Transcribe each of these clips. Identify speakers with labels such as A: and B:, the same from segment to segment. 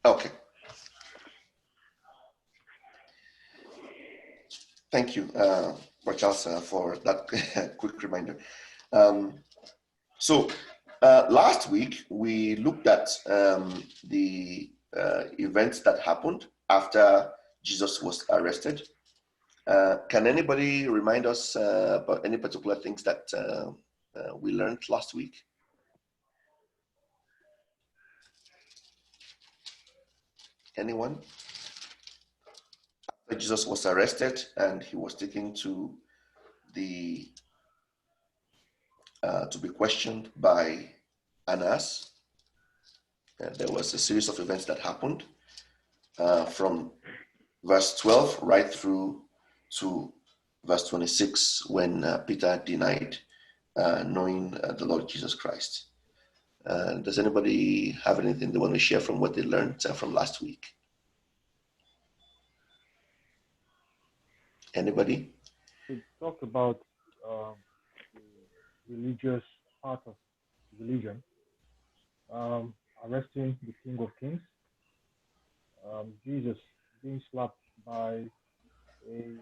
A: Okay. Thank you, Charles, for that quick reminder. So last week we looked at the events that happened after Jesus was arrested. Can anybody remind us about any particular things that we learned last week? Anyone? After Jesus was arrested and he was taken to the to be questioned by Annas, there was a series of events that happened from verse 12 right through to verse 26 when Peter denied knowing the Lord Jesus Christ. Does anybody have anything they want to share from what they learned from last week? Anybody?
B: We talked about the religious part of religion, arresting the King of Kings, Jesus being slapped by a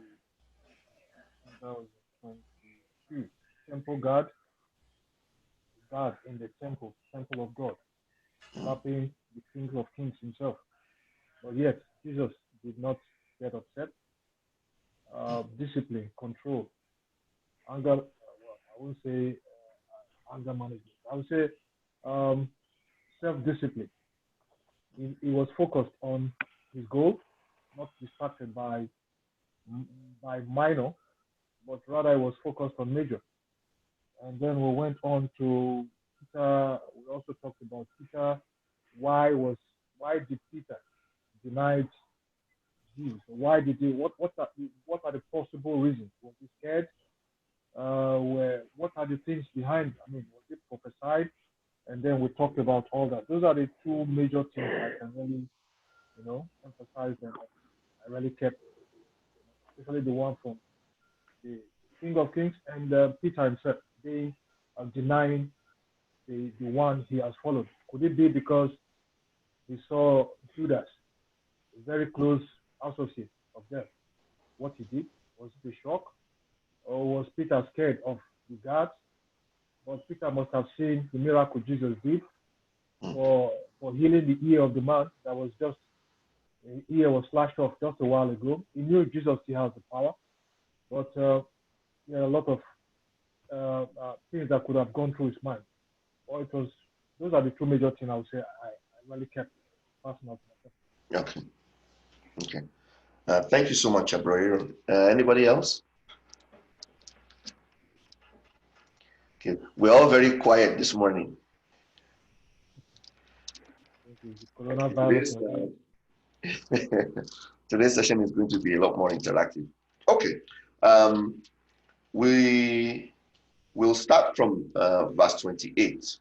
B: 2022 temple guard in the temple of God, slapping the King of Kings himself. But yet, Jesus did not get upset. Discipline, control, anger. I won't say anger management. I would say self-discipline. He was focused on his goal, not distracted by minor, but rather he was focused on major. And then we went on to Peter. We also talked about Peter. Why did Peter deny Jesus? Why did he? What are the possible reasons? Was he scared? What are the things behind? I mean, was it prophesied? And then we talked about all that. Those are the two major things I can really, emphasize, and I really kept, especially the one from the King of Kings and Peter himself being denying the one he has followed. Could it be because he saw Judas, a very close associate of them? What he did, was it a shock, or was Peter scared of the guards? But Peter must have seen the miracle Jesus did for healing the ear of the man that was just, the ear was slashed off just a while ago. He knew Jesus still has the power, but there are a lot of things that could have gone through his mind. Or those are the two major things I would say I really kept passing out myself.
A: Okay. Thank you so much, Abraham. Anybody else? Okay, we're all very quiet this morning.
B: Coronavirus.
A: Today's session is going to be a lot more interactive. Okay, we will start from verse 28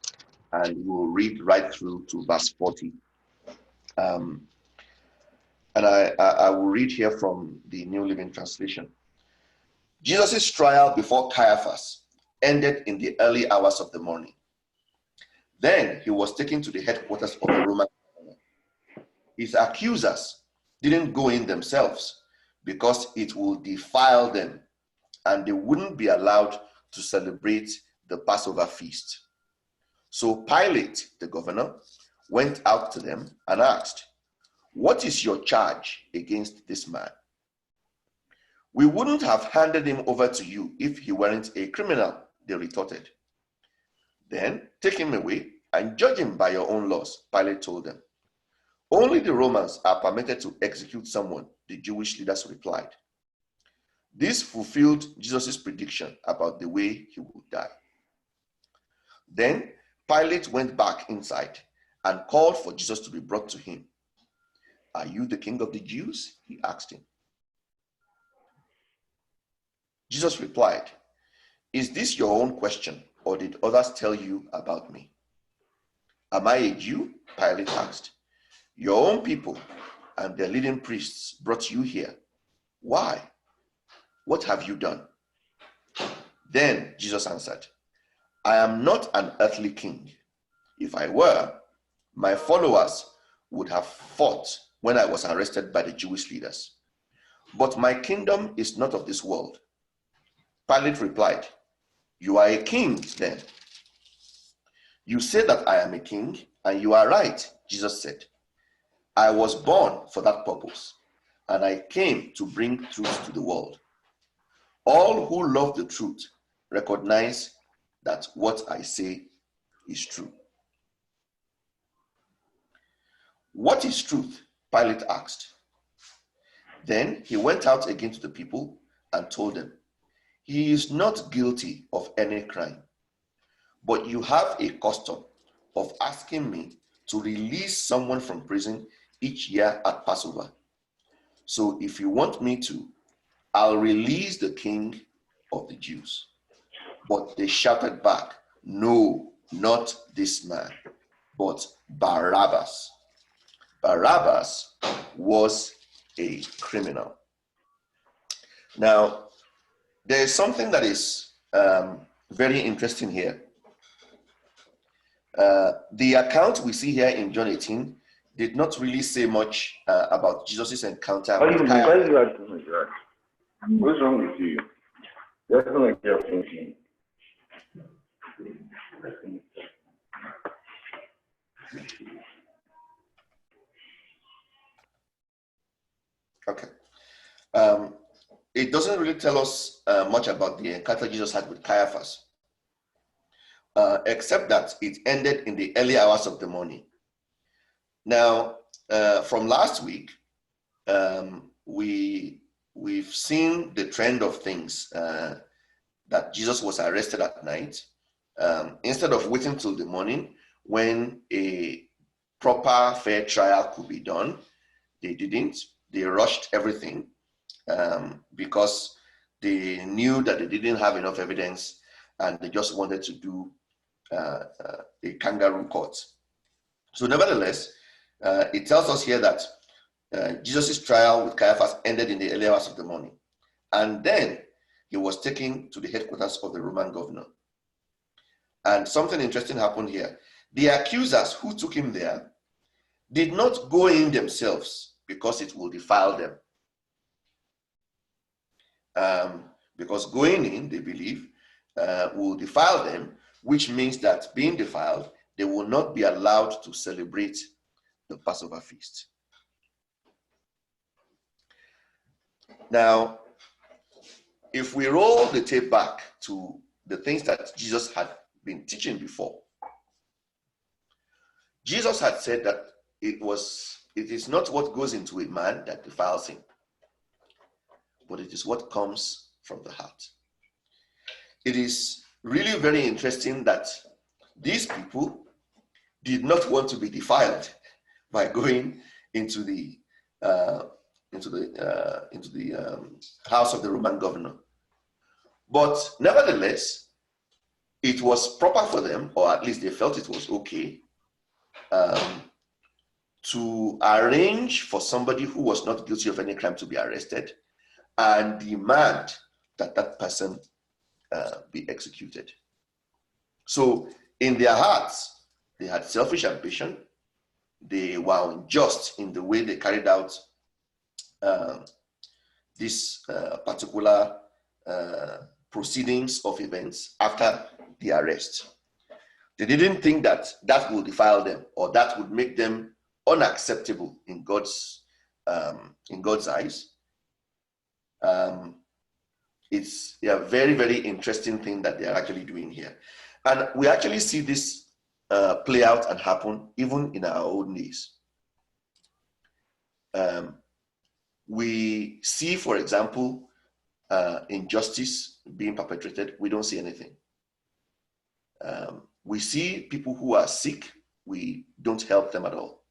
A: and we'll read right through to verse 40. And I will read here from the New Living Translation. Jesus' trial before Caiaphas ended in the early hours of the morning. Then he was taken to the headquarters of the Roman government. His accusers didn't go in themselves because it would defile them and they wouldn't be allowed to celebrate the Passover feast. So Pilate, the governor, went out to them and asked, "What is your charge against this man?" "We wouldn't have handed him over to you if he weren't a criminal," they retorted. "Then take him away and judge him by your own laws," Pilate told them. "Only the Romans are permitted to execute someone," the Jewish leaders replied. This fulfilled Jesus' prediction about the way he would die. Then Pilate went back inside and called for Jesus to be brought to him. "Are you the king of the Jews?" he asked him. Jesus replied, "Is this your own question, or did others tell you about me?" "Am I a Jew?" Pilate asked. "Your own people and their leading priests brought you here. Why? What have you done?" Then Jesus answered, "I am not an earthly king. If I were, my followers would have fought when I was arrested by the Jewish leaders. But my kingdom is not of this world. Pilate replied, "You are a king then." "You say that I am a king, and you are right," Jesus said. "I was born for that purpose, and I came to bring truth to the world. All who love the truth recognize that what I say is true." "What is truth?" Pilate asked. Then he went out again to the people and told them, "He is not guilty of any crime, but you have a custom of asking me to release someone from prison each year at Passover. So if you want me to, I'll release the king of the Jews." But they shouted back, "No, not this man, but Barabbas." Barabbas was a criminal. Now, there is something that is very interesting here. The account we see here in John 18 did not really say much about Jesus' encounter with Caiaphas.
C: What's wrong with you? That's not like you're thinking.
A: Okay. It doesn't really tell us much about the encounter Jesus had with Caiaphas, except that it ended in the early hours of the morning. Now, from last week, we've seen the trend of things, that Jesus was arrested at night. Instead of waiting till the morning when a proper fair trial could be done, they didn't. They rushed everything because they knew that they didn't have enough evidence, and they just wanted to do a kangaroo court. So nevertheless, it tells us here that Jesus' trial with Caiaphas ended in the early hours of the morning. And then he was taken to the headquarters of the Roman governor. And something interesting happened here. The accusers who took him there did not go in themselves because it will defile them. Because going in, they believe, will defile them, which means that being defiled, they will not be allowed to celebrate the Passover feast. Now, if we roll the tape back to the things that Jesus had been teaching before, Jesus had said that it is not what goes into a man that defiles him, but it is what comes from the heart. It is really very interesting that these people did not want to be defiled by going into the house of the Roman governor. But nevertheless, it was proper for them, or at least they felt it was okay, to arrange for somebody who was not guilty of any crime to be arrested and demand that that person be executed. So in their hearts, they had selfish ambition. They were unjust in the way they carried out this particular proceedings of events after the arrest. They didn't think that that would defile them or that would make them unacceptable in God's eyes. It's a very, very interesting thing that they are actually doing here. And we actually see this play out and happen even in our own days. We see, for example, injustice being perpetrated. We don't see anything. We see people who are sick. We don't help them at all.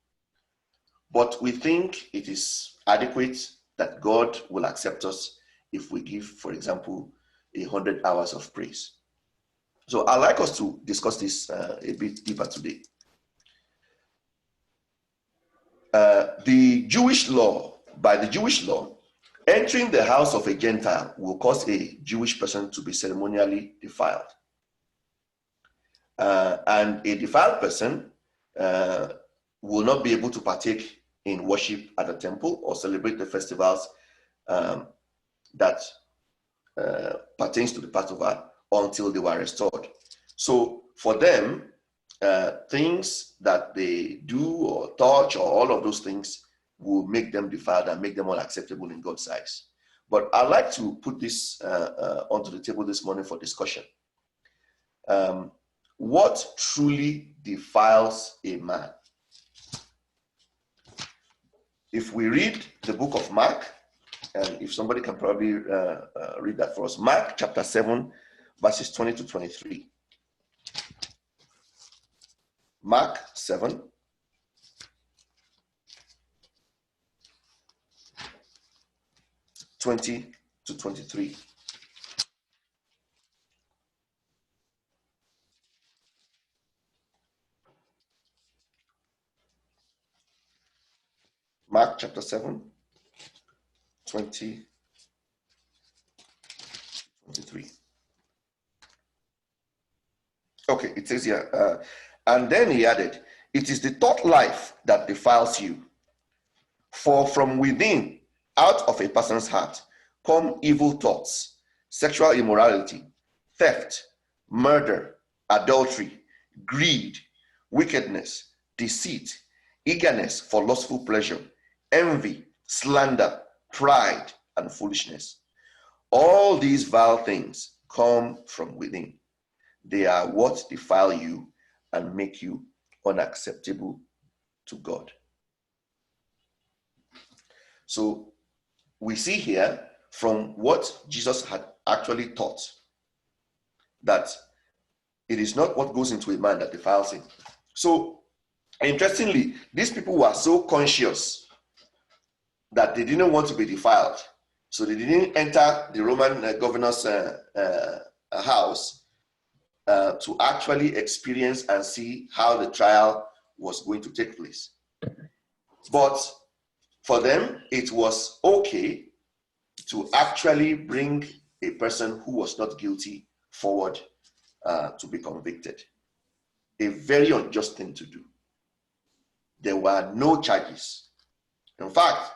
A: But we think it is adequate that God will accept us if we give, for example, 100 hours of praise. So I'd like us to discuss this a bit deeper today. By the Jewish law, entering the house of a Gentile will cause a Jewish person to be ceremonially will not be able to partake in worship at the temple or celebrate the festivals that pertains to the Passover until they were restored. So for them, things that they do or touch or all of those things will make them defiled and make them unacceptable in God's eyes. But I'd like to put this onto the table this morning for discussion. What truly defiles a man? If we read the book of Mark, and if somebody can probably read that for us. Mark chapter 7, verses 20 to 23. Mark 7. (20 to 23). Mark chapter 7, 20 to 23. Okay, it says here, and then he added, it is the thought life that defiles you. For from within, out of a person's heart, come evil thoughts, sexual immorality, theft, murder, adultery, greed, wickedness, deceit, eagerness for lustful pleasure, envy, slander, pride, and foolishness. All these vile things come from within. They are what defile you and make you unacceptable to God. So we see here from what Jesus had actually taught that it is not what goes into a man that defiles him. So interestingly, these people were so conscious that they didn't want to be defiled. So they didn't enter the Roman governor's house to actually experience and see how the trial was going to take place. But for them, it was okay to actually bring a person who was not guilty forward to be convicted. A very unjust thing to do. There were no charges. In fact,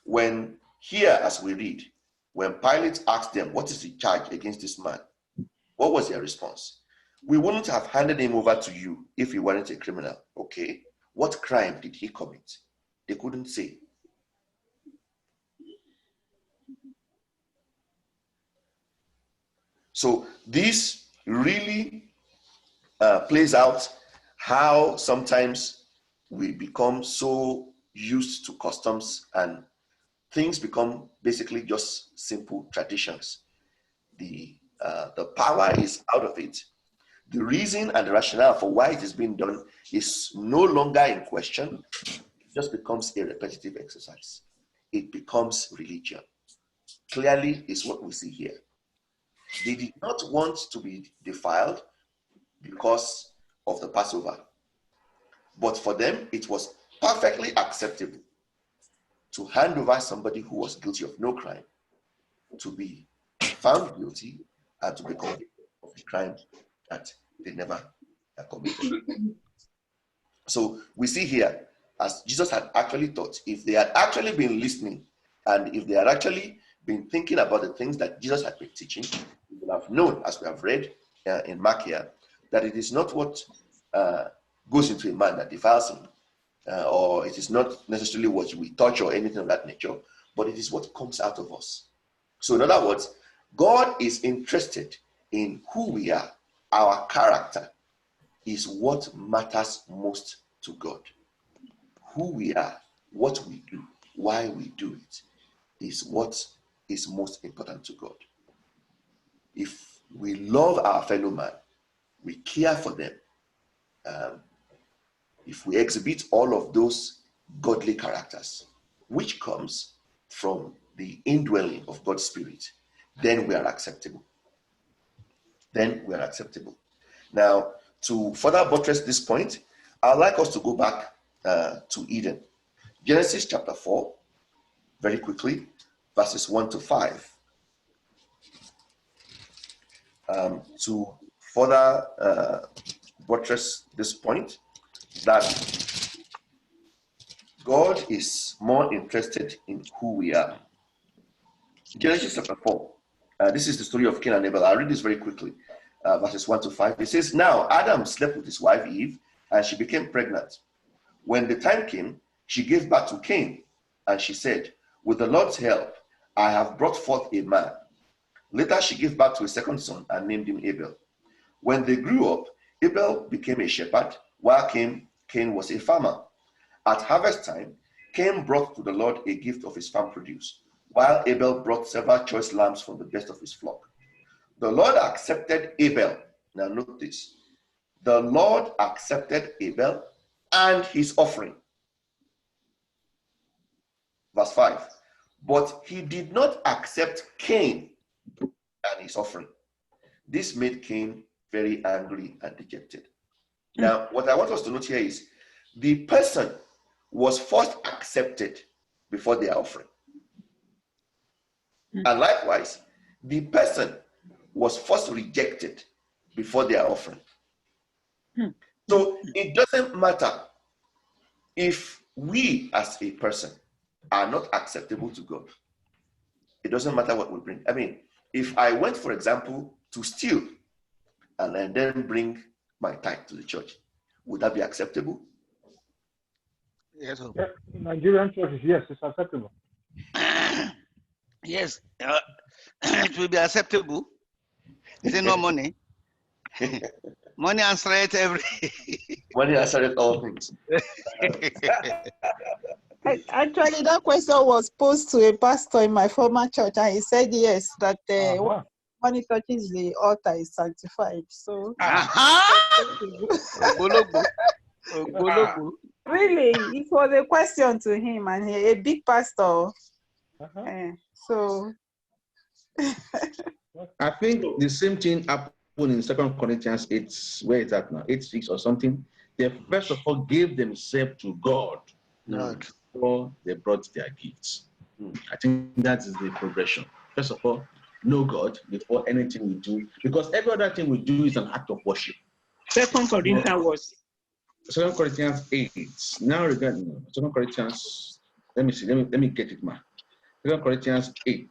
A: when here, as we read, when Pilate asked them, what is the charge against this man? What was their response? We wouldn't have handed him over to you if he weren't a criminal. Okay, what crime did he commit? They couldn't say. So this really plays out how sometimes we become so used to customs and things become basically just simple traditions. The power is out of it. The reason and the rationale for why it is being done is no longer in question. It just becomes a repetitive exercise. It becomes religion. Clearly is what we see here. They did not want to be defiled because of the Passover. But for them, it was perfectly acceptable to hand over somebody who was guilty of no crime to be found guilty and to be convicted of a crime that they never committed. So we see here, as Jesus had actually taught, if they had actually been listening and if they had actually been thinking about the things that Jesus had been teaching, we would have known, as we have read in Mark here, that it is not what goes into a man that defiles him, or it is not necessarily what we touch or anything of that nature, but it is what comes out of us. So in other words, God is interested in who we are. Our character is what matters most to God. Who we are, what we do, why we do it, is what is most important to God. If we love our fellow man, we care for them, if we exhibit all of those godly characters, which comes from the indwelling of God's Spirit, then we are acceptable. Then we are acceptable. Now, to further buttress this point, I'd like us to go back to Eden. Genesis chapter 4, very quickly, verses 1 to 5. To further buttress this point, that God is more interested in who we are. Genesis chapter 4. This is the story of Cain and Abel. I'll read this very quickly. Verses 1 to 5. It says, Now Adam slept with his wife Eve, and she became pregnant. When the time came, she gave birth to Cain, and she said, With the Lord's help, I have brought forth a man. Later she gave birth to a second son and named him Abel. When they grew up, Abel became a shepherd, while Cain was a farmer. At harvest time, Cain brought to the Lord a gift of his farm produce, while Abel brought several choice lambs from the best of his flock. The Lord accepted Abel. Now note this. The Lord accepted Abel and his offering. Verse 5. But he did not accept Cain and his offering. This made Cain very angry and dejected. Now, what I want us to note here is the person was first accepted before their offering. And likewise, the person was first rejected before their offering. So it doesn't matter if we as a person are not acceptable to God. It doesn't matter what we bring. I mean, if I went, for example, to steal and then bring my tithe to the church, would that be acceptable?
D: Yes.
B: Yeah, in Nigerian churches, yes, it's acceptable.
D: Yes. It will be acceptable. Is it no money? Money answers every.
A: Money answers all things.
E: Actually, that question was posed to a pastor in my former church, and he said yes, that when he touches the altar is sanctified. So, really, it was a question to him, and a big pastor. So,
F: I think the same thing happened in 2 Corinthians 8, where it's at now, 8:6 or something. They first of all gave themselves to God before they brought their gifts. I think that is the progression. First of all, know God before anything we do, because every other thing we do is an act of worship.
E: 2 Corinthians was
F: 2 Corinthians 8. Now regarding 2 Corinthians, let me see, let me get it, man. 2 Corinthians 8.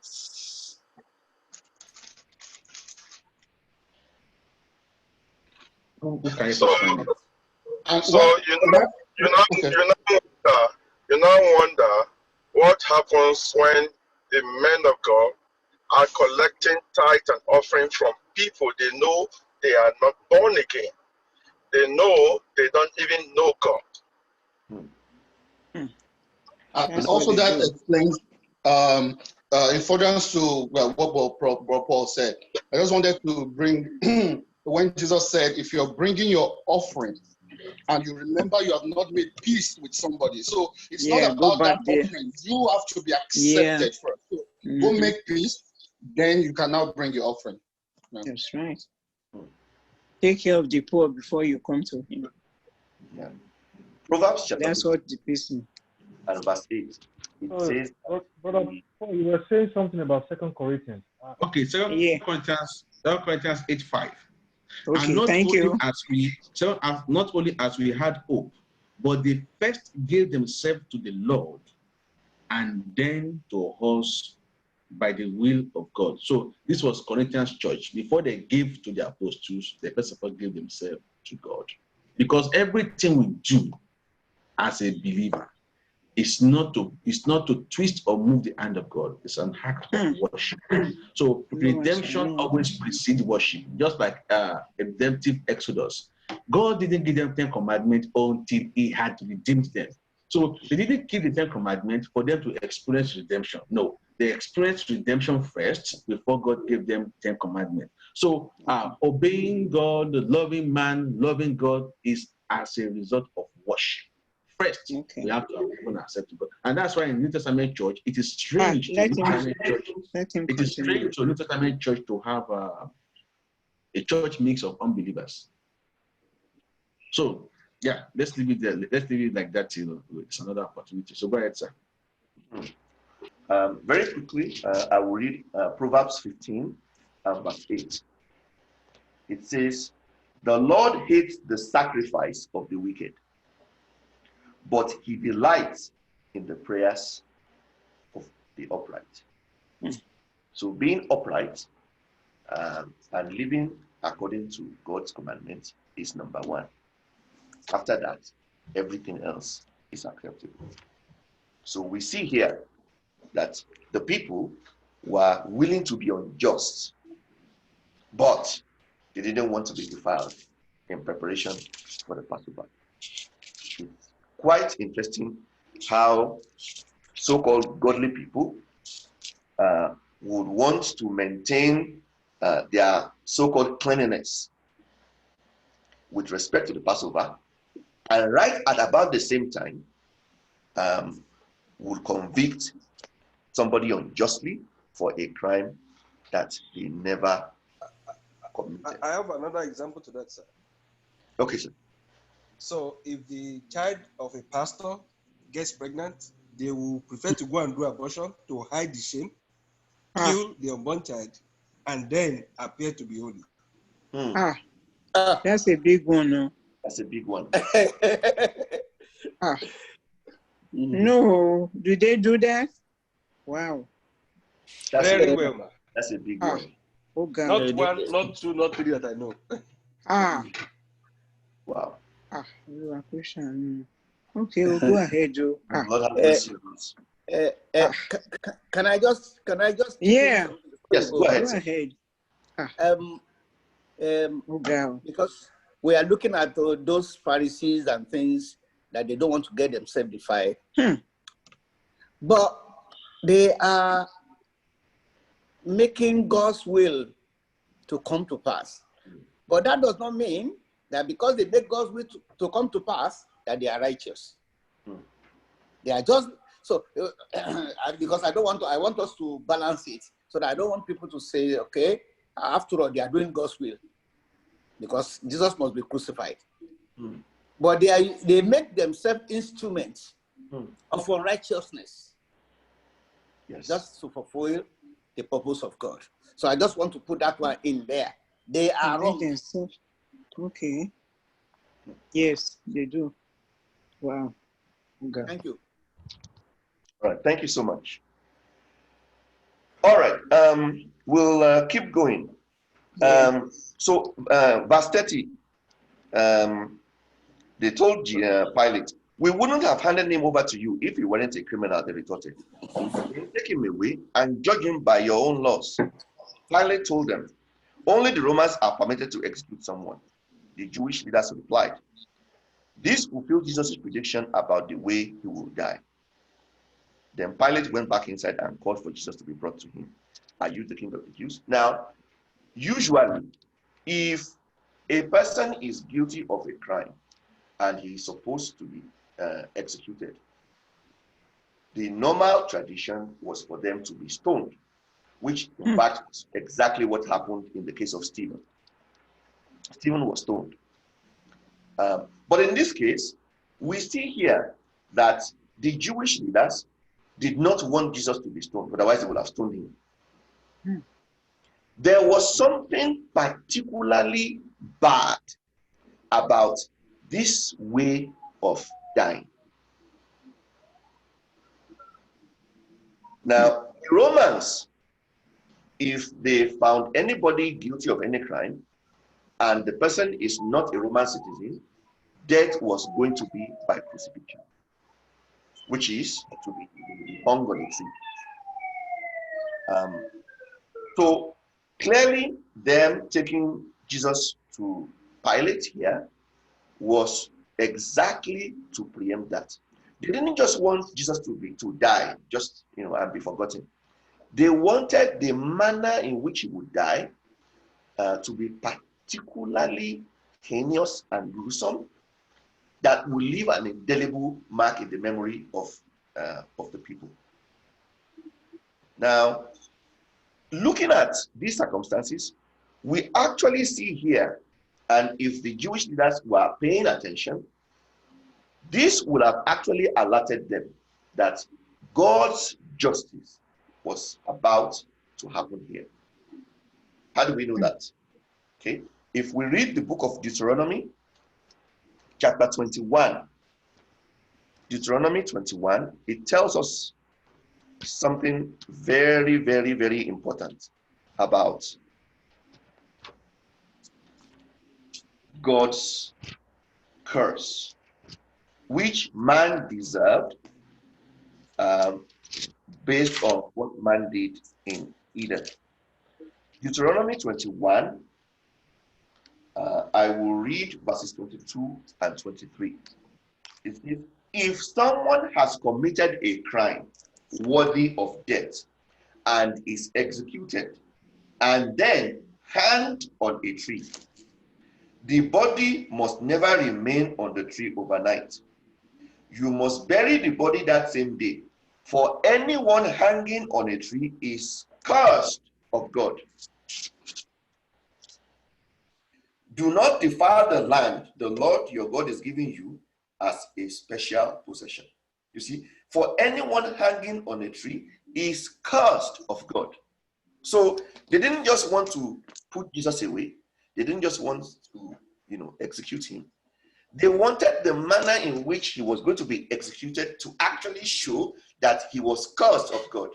C: So you now wonder what happens when the men of God are collecting tithe and offering from people they know they are not born again. They know they don't even know God.
G: And also that explains, in furtherance to what Paul said, I just wanted to bring, when Jesus said, if you're bringing your offering and you remember you have not made peace with somebody, so it's not about that offering. You have to be accepted first. So go make peace, then you can now bring your offering.
E: That's right. Take care of the poor before you come to him.
A: Yeah. Proverbs chapter
E: That's what the peace means.
A: And verse 8. It says,
B: But you were saying something about 2 Corinthians.
F: Okay, 2 Corinthians 8:5.
E: Okay,
F: and not
E: thank
F: only
E: you.
F: Not only as we had hope, but they first gave themselves to the Lord and then to us by the will of God. So this was Corinthians church. Before they gave to the apostles, they first of all gave themselves to God. Because everything we do as a believer is not to twist or move the hand of God. It's an act of worship. So redemption always precedes worship, just like a redemptive exodus. God didn't give them 10 commandments until he had redeemed them. So they didn't keep the 10 commandments for them to experience redemption. No, they experienced redemption first before God gave them 10 commandments. So obeying God, loving man, loving God is as a result of worship. First, we have to accept God. And that's why in New Testament church, it is strange to New Testament church. It is strange to New Testament church to have a church mix of unbelievers. So, yeah, let's leave it there. Let's leave it like that. It's another opportunity. So go ahead, sir.
A: Very quickly, I will read Proverbs 15 and verse 8. It says, "The Lord hates the sacrifice of the wicked, but he delights in the prayers of the upright.
E: Mm.
A: So being upright and living according to God's commandments is number one. After that, everything else is acceptable. So we see here that the people were willing to be unjust, but they didn't want to be defiled in preparation for the Passover. It's quite interesting how so-called godly people would want to maintain their so-called cleanliness with respect to the Passover, and right at about the same time would convict somebody unjustly for a crime that they never committed.
H: I have another example to that, sir.
A: Okay, sir.
H: So if the child of a pastor gets pregnant, they will prefer to go and do abortion to hide the shame, kill the unborn child, and then appear to be holy.
E: That's a big one. No?
A: That's a big one.
E: No, do they do that? Wow.
A: That's
H: Very
A: a,
H: well, man.
A: That's a big one.
E: Oh God.
H: Not one, not two, not three that I know.
A: Wow.
E: You are Christian. Okay, we'll go ahead, Joe.
A: God have mercy on us.
I: Can I just
E: Yeah.
A: Yes, go ahead.
E: Go ahead.
I: Oh God. Because we are looking at those Pharisees and things that they don't want to get themselves defiled. But they are making God's will to come to pass. But that does not mean that because they make God's will to come to pass, that they are righteous. They are just, so, because I want us to balance it, so that I don't want people to say, okay, after all, they are doing God's will, because Jesus must be crucified. But they make themselves instruments of unrighteousness, just to fulfill the purpose of God. So I just want to put that one in there. They are wrong.
E: Okay. Yes, they do. Wow. Okay.
I: Thank you.
A: All right, thank you so much. All right, we'll keep going. So verse 30, they told Pilate, we wouldn't have handed him over to you if he weren't a criminal, they retorted. Take him away and judge him by your own laws. Pilate told them, only the Romans are permitted to execute someone. The Jewish leaders replied, this fulfilled Jesus' prediction about the way he will die. Then Pilate went back inside and called for Jesus to be brought to him. Are you the king of the Jews? Now, usually, if a person is guilty of a crime and he is supposed to be executed, the normal tradition was for them to be stoned, which in fact is exactly what happened in the case of Stephen. Stephen was stoned. But in this case, we see here that the Jewish leaders did not want Jesus to be stoned, otherwise they would have stoned him. There was something particularly bad about this way of dying. Now, the Romans, if they found anybody guilty of any crime and the person is not a Roman citizen, death was going to be by crucifixion, which is to be hung on a tree. So clearly, them taking Jesus to Pilate here was exactly to preempt that. They didn't just want Jesus to die, just and be forgotten. They wanted the manner in which he would die to be particularly heinous and gruesome, that will leave an indelible mark in the memory of the people. Now, looking at these circumstances, we actually see here, and if the Jewish leaders were paying attention, this would have actually alerted them that God's justice was about to happen here. How do we know that? Okay, if we read the book of Deuteronomy, chapter 21, Deuteronomy 21, it tells us something very, very, very important about God's curse, which man deserved based on what man did in Eden. Deuteronomy 21, I will read verses 22 and 23. It says, if someone has committed a crime worthy of death and is executed and then hanged on a tree, the body must never remain on the tree overnight. You must bury the body that same day, for anyone hanging on a tree is cursed of God. Do not defile the land the Lord your God is giving you as a special possession. You see, for anyone hanging on a tree is cursed of God. So they didn't just want to put Jesus away. They didn't just want to, execute him. They wanted the manner in which he was going to be executed to actually show that he was cursed of God.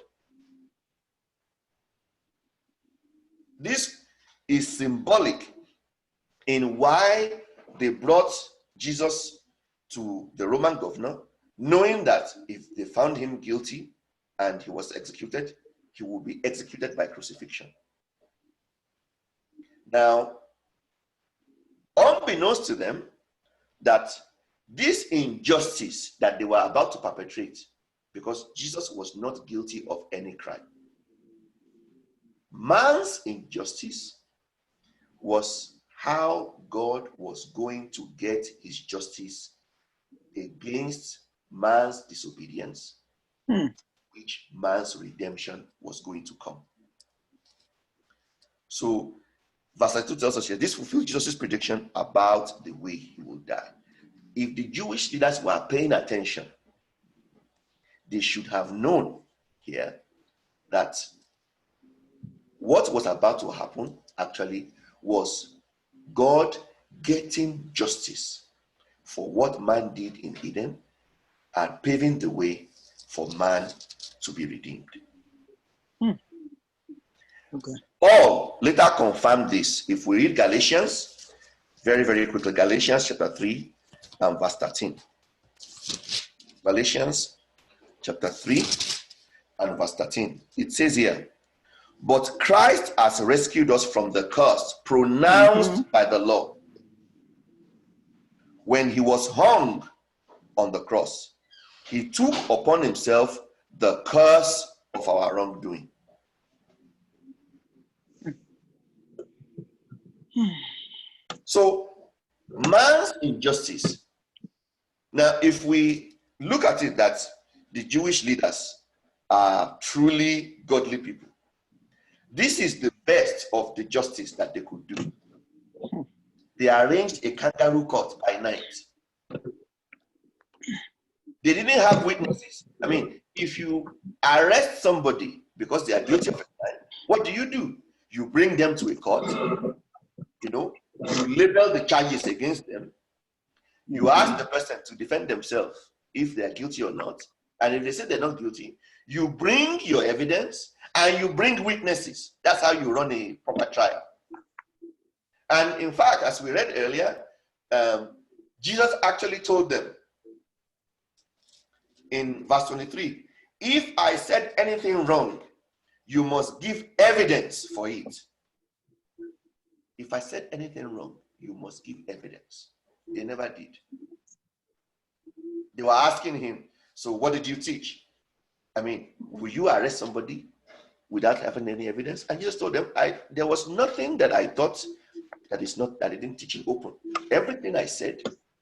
A: This is symbolic in why they brought Jesus to the Roman governor, knowing that if they found him guilty and he was executed, he would be executed by crucifixion. Now, unbeknownst to them, that this injustice that they were about to perpetrate, because Jesus was not guilty of any crime, man's injustice was how God was going to get his justice against man's disobedience, which man's redemption was going to come. So verse 2 tells us here, this fulfills Jesus' prediction about the way he will die. If the Jewish leaders were paying attention, they should have known here that what was about to happen actually was God getting justice for what man did in Eden and paving the way for man to be redeemed.
E: Okay.
A: Paul later confirmed this. If we read Galatians, very, very quickly, Galatians chapter 3 and verse 13. Galatians chapter 3 and verse 13. It says here, but Christ has rescued us from the curse pronounced by the law when he was hung on the cross. He took upon himself the curse of our wrongdoing. So, man's injustice. Now, if we look at it that the Jewish leaders are truly godly people, this is the best of the justice that they could do. They arranged a kangaroo court by night. They didn't have witnesses. I mean, if you arrest somebody because they are guilty of a crime, what do? You bring them to a court, you label the charges against them. You ask the person to defend themselves if they are guilty or not. And if they say they're not guilty, you bring your evidence and you bring witnesses. That's how you run a proper trial. And in fact, as we read earlier, Jesus actually told them in verse 23, if I said anything wrong, you must give evidence for it. If I said anything wrong, you must give evidence. They never did. They were asking him, so what did you teach? I mean, will you arrest somebody without having any evidence? And Jesus told them, there was nothing that I thought that I didn't teach in open. Everything I said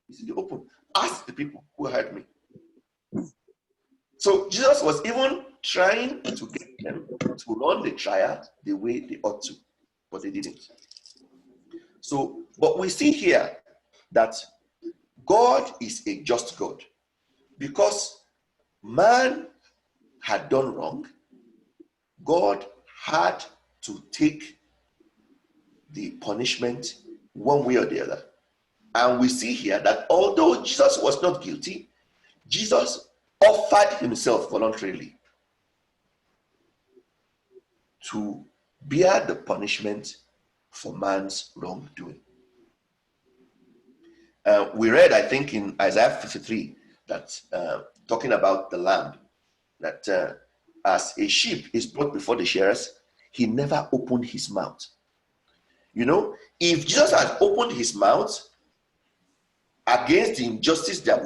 A: is in the open. Ask the people who heard me. So Jesus was even trying to get them to run the trial the way they ought to, but they didn't. So, but we see here that God is a just God, because man had done wrong. God had to take the punishment one way or the other. And we see here that although Jesus was not guilty, Jesus offered himself voluntarily to bear the punishment for man's wrongdoing. We read, I think, in Isaiah 53, that talking about the lamb, that as a sheep is brought before the shearers, he never opened his mouth. You know, if Jesus had opened his mouth against the injustice that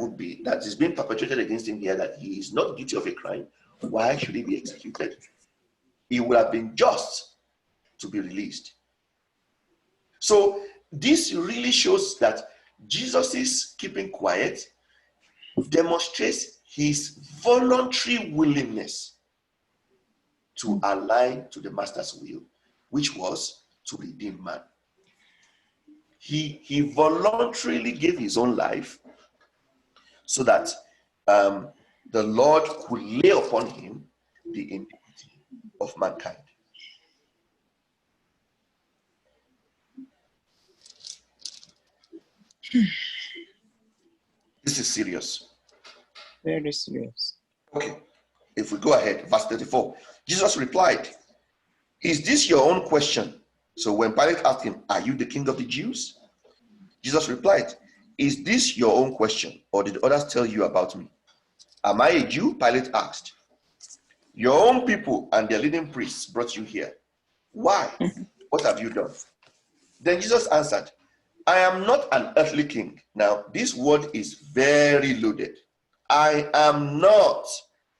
A: is being perpetrated against him here, that he is not guilty of a crime, why should he be executed? He would have been just to be released. So this really shows that Jesus' keeping quiet demonstrates his voluntary willingness to align to the master's will, which was to redeem man. He voluntarily gave his own life so that the Lord could lay upon him the iniquity of mankind. This is serious.
E: Very serious.
A: Okay, if we go ahead, verse 34. Jesus replied, "Is this your own question?" So when Pilate asked him, "Are you the king of the Jews?" Jesus replied, "Is this your own question, or did others tell you about me?" "Am I a Jew?" Pilate asked. "Your own people and their leading priests brought you here. Why? What have you done?" Then Jesus answered, "I am not an earthly king." Now, this word is very loaded. I am not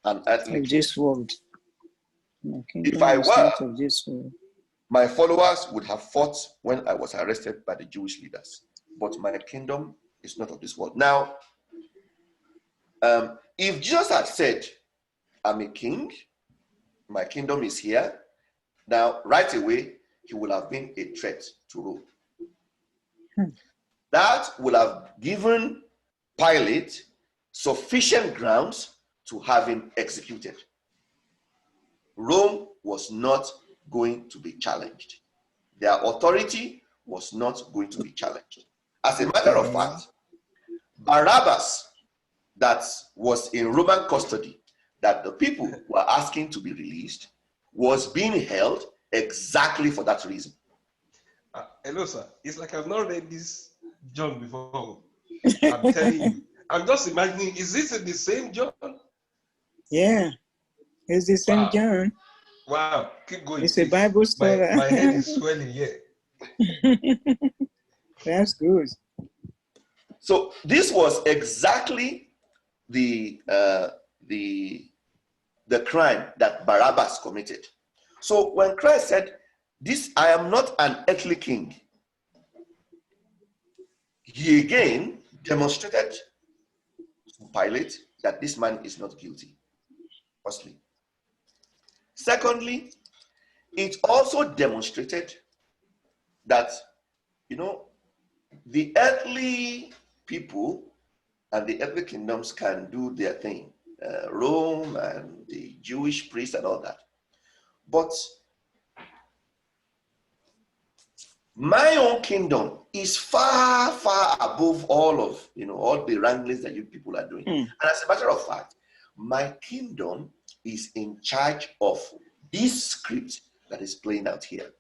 A: an earthly
E: Of
A: king.
E: this world.
A: If I were,
E: of this world.
A: my followers would have fought when I was arrested by the Jewish leaders. But my kingdom is not of this world. Now, if Jesus had said, "I'm a king, my kingdom is here," now right away, he would have been a threat to Rome. That would have given Pilate sufficient grounds to have him executed. Rome was not going to be challenged. Their authority was not going to be challenged. As a matter of fact, Barabbas, that was in Roman custody, that the people were asking to be released, was being held exactly for that reason.
H: Hello, sir. It's like I've not read this John before. I'm telling you. I'm just imagining, is this the same John?
E: Yeah, it's the same
H: Wow.
E: John.
H: Wow. Keep going.
E: It's a Bible story.
H: My head is swelling here.
E: That's good.
A: So this was exactly the crime that Barabbas committed. So when Christ said, "This, I am not an earthly king," he again demonstrated to Pilate that this man is not guilty. Firstly. Secondly, it also demonstrated that, you know, the earthly people and the earthly kingdoms can do their thing, Rome and the Jewish priests and all that. But my own kingdom is far, far above all of, all the wranglings that you people are doing. And as a matter of fact, my kingdom is in charge of this script that is playing out here.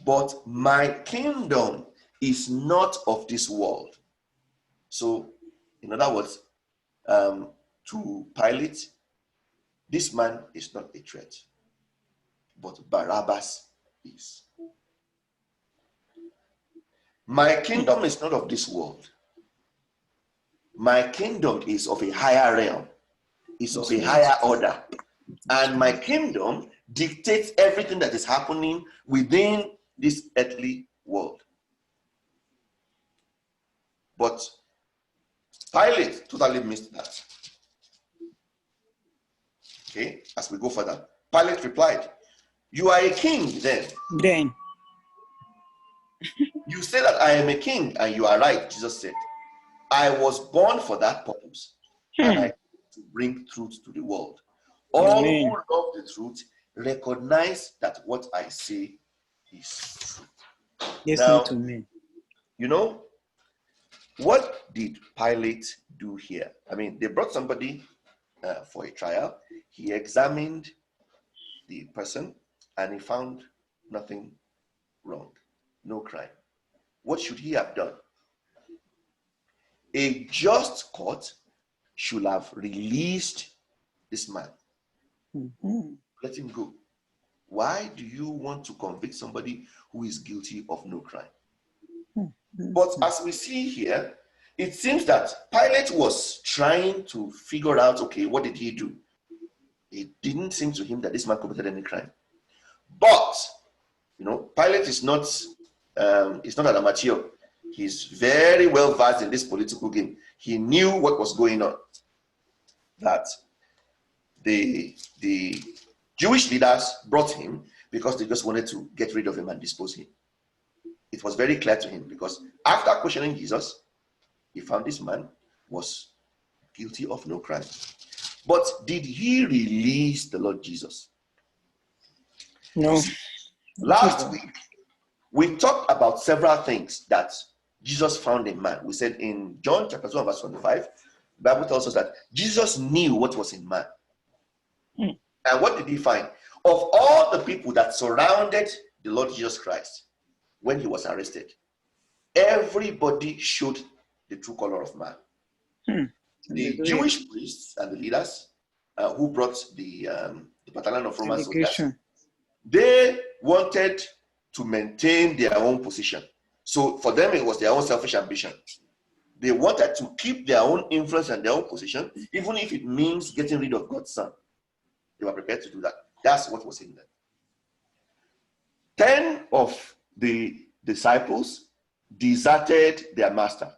A: But my kingdom is not of this world. So, in other words, to Pilate, this man is not a threat, but Barabbas is. My kingdom is not of this world. My kingdom is of a higher realm, is of a higher order. And my kingdom dictates everything that is happening within this earthly world. But Pilate totally missed that. Okay, as we go further, Pilate replied, "You are a king then." "You say that I am a king, and you are right," Jesus said. "I was born for that purpose, and I came to bring truth to the world. All who love the truth recognize that what I say is true."
E: Listen to me.
A: You know, What did Pilate do here? I mean, they brought somebody for a trial. He examined the person and he found nothing wrong, no crime. What should he have done? A just court should have released this man. Let him go. Why do you want to convict somebody who is guilty of no crime? But as we see here, it seems that Pilate was trying to figure out, okay, what did he do? It didn't seem to him that this man committed any crime. But, you know, Pilate is not an amateur. He's very well versed in this political game. He knew what was going on. That the Jewish leaders brought him because they just wanted to get rid of him and dispose him. It was very clear to him because after questioning Jesus, he found this man was guilty of no crime. But did he release the Lord Jesus?
E: No.
A: Last week, we talked about several things that Jesus found in man. We said in John chapter 2 verse 25, the Bible tells us that Jesus knew what was in man. And what did he find? Of all the people that surrounded the Lord Jesus Christ when he was arrested, everybody showed the true color of man. The Jewish priests and the leaders who brought the battalion of Roman soldiers, they wanted to maintain their own position. So for them, it was their own selfish ambition. They wanted to keep their own influence and their own position, even if it means getting rid of God's son. They were prepared to do that. That's what was in them. 10 of the disciples deserted their master.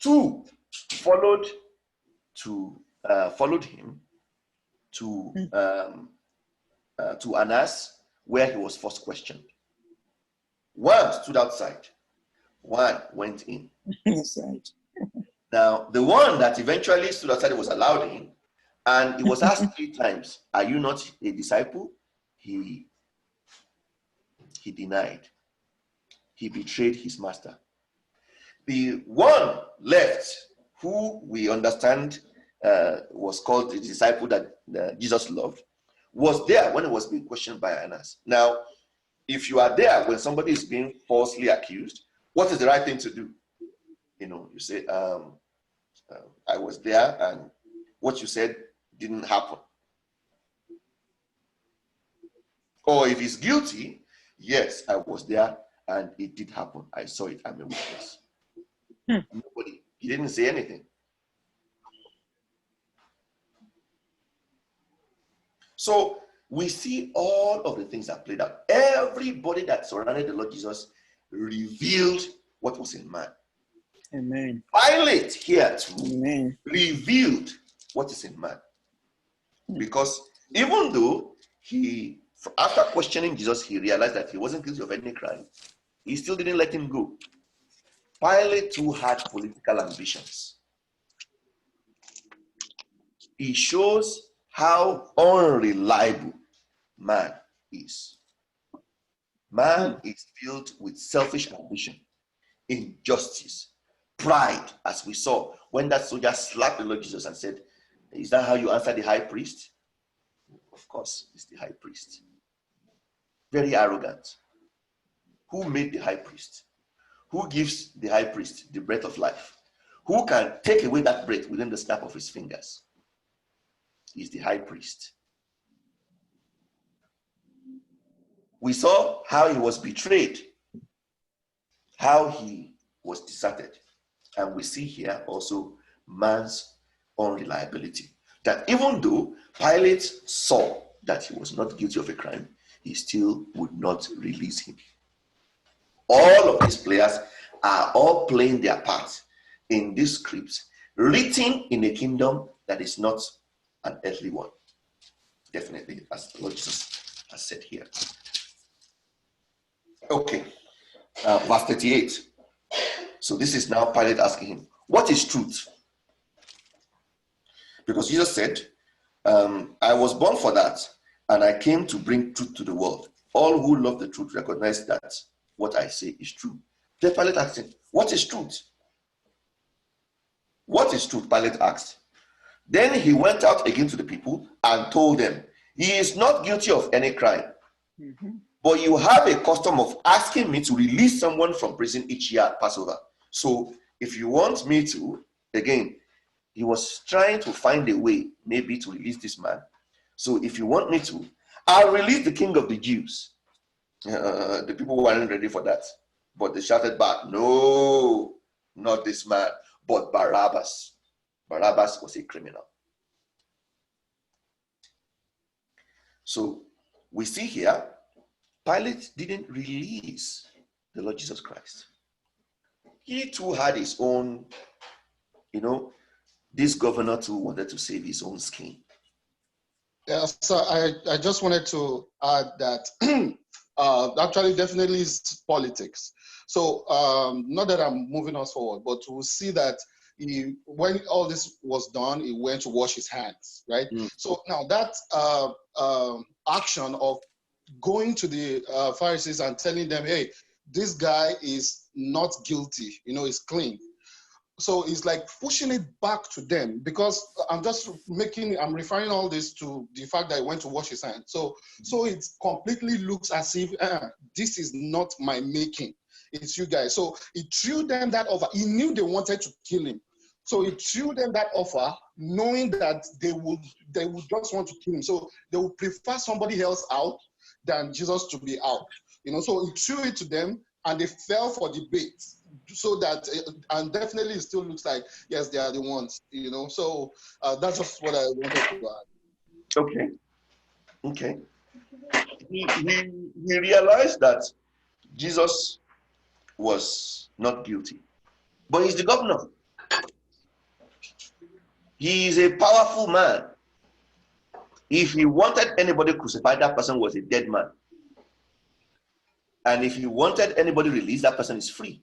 A: 2 followed him to Annas, where he was first questioned. 1 stood outside. 1 went in. Now, the one that eventually stood outside was allowed in, and he was asked 3 times, "Are you not a disciple?" He denied. He betrayed his master. The one left, who we understand was called the disciple that Jesus loved, was there when he was being questioned by Annas. Now, if you are there when somebody is being falsely accused, what is the right thing to do? You know, you say, I was there and what you said didn't happen. Or if he's guilty, yes, I was there and it did happen. I saw it. I'm a witness. Nobody. He didn't say anything. So we see all of the things that played out. Everybody that surrounded the Lord Jesus revealed what was in man.
E: Amen.
A: Pilate here too
E: Amen.
A: revealed what is in man. Because even though after questioning Jesus, he realized that he wasn't guilty of any crime, he still didn't let him go. Pilate too had political ambitions. He shows how unreliable man is. Man is filled with selfish ambition, injustice, pride, as we saw when that soldier slapped the Lord Jesus and said, "Is that how you answer the high priest?" Of course, it's the high priest. Very arrogant. Who made the high priest? Who gives the high priest the breath of life? Who can take away that breath within the snap of his fingers? Is the high priest. We saw how he was betrayed, how he was deserted. And we see here also man's unreliability. That even though Pilate saw that he was not guilty of a crime, he still would not release him. All of these players are all playing their part in this script, written in a kingdom that is not an earthly one. Definitely, as the Lord Jesus has said here. Okay, verse 38. So this is now Pilate asking him, what is truth? Because Jesus said, I was born for that, and I came to bring truth to the world. All who love the truth recognize that what I say is true. Then Pilate asked him, What is truth? What is truth? Pilate asked. Then he went out again to the people and told them, he is not guilty of any crime. But you have a custom of asking me to release someone from prison each year at Passover. So if you want me to, again, he was trying to find a way maybe to release this man. So if you want me to, I'll release the king of the Jews. The people weren't ready for that. But they shouted back, no, not this man, but Barabbas. Barabbas was a criminal. So we see here, Pilate didn't release the Lord Jesus Christ. He too had his own, this governor too wanted to save his own skin.
G: Yeah, so I just wanted to add that actually definitely is politics. So not that I'm moving us forward, but we'll see that when all this was done, he went to wash his hands, right? So now that action of going to the Pharisees and telling them, hey, this guy is not guilty, he's clean. So it's like pushing it back to them, because I'm referring all this to the fact that he went to wash his hands. So it completely looks as if this is not my making, it's you guys. So he threw them that offer. He knew they wanted to kill him. So he threw them that offer, knowing that they would just want to kill him. So they would prefer somebody else out than Jesus to be out. So he threw it to them, and they fell for the bait. So that, and definitely it still looks like, yes, they are the ones, So that's just what I wanted to add.
A: Okay. He realized that Jesus was not guilty, but he's the governor. He is a powerful man. If he wanted anybody crucified, that person was a dead man. And if he wanted anybody released, that person is free.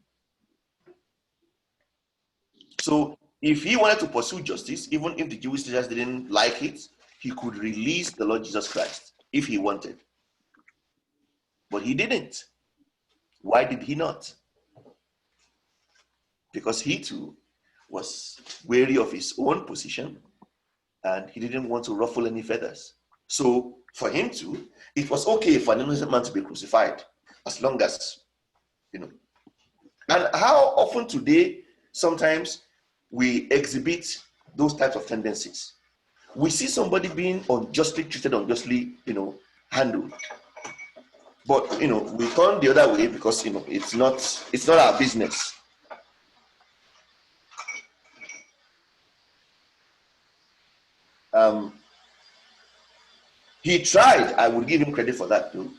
A: So if he wanted to pursue justice, even if the Jewish leaders didn't like it, he could release the Lord Jesus Christ if he wanted. But he didn't. Why did he not? Because he too was wary of his own position, and he didn't want to ruffle any feathers. So for him too, it was okay for an innocent man to be crucified, as long as, And how often today, sometimes we exhibit those types of tendencies. We see somebody being unjustly treated, unjustly, handled. But, we turn the other way because, it's not our business. He tried. I would give him credit for that too,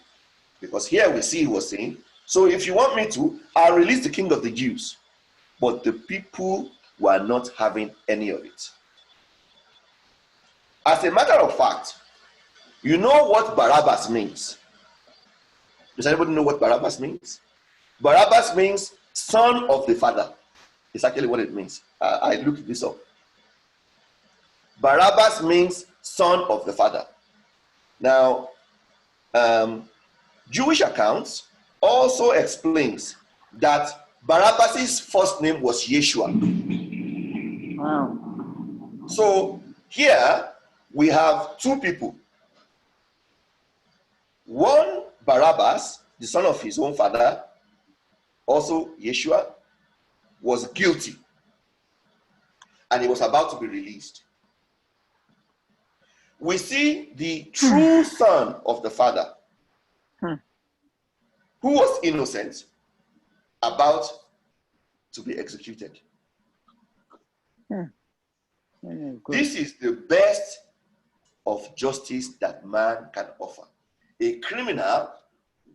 A: because here we see he was saying, so if you want me to, I'll release the king of the Jews. But the people were not having any of it. As a matter of fact, you know what Barabbas means? Does anybody know what Barabbas means? Barabbas means son of the father. It's actually what it means. I looked this up. Barabbas means son of the father. Now, Jewish accounts also explains that Barabbas' first name was Yeshua.
E: Wow.
A: So here we have two people. One, Barabbas, the son of his own father, also Yeshua, was guilty, and he was about to be released. We see the true son of the father, who was innocent, about to be executed. This is the best of justice that man can offer. A criminal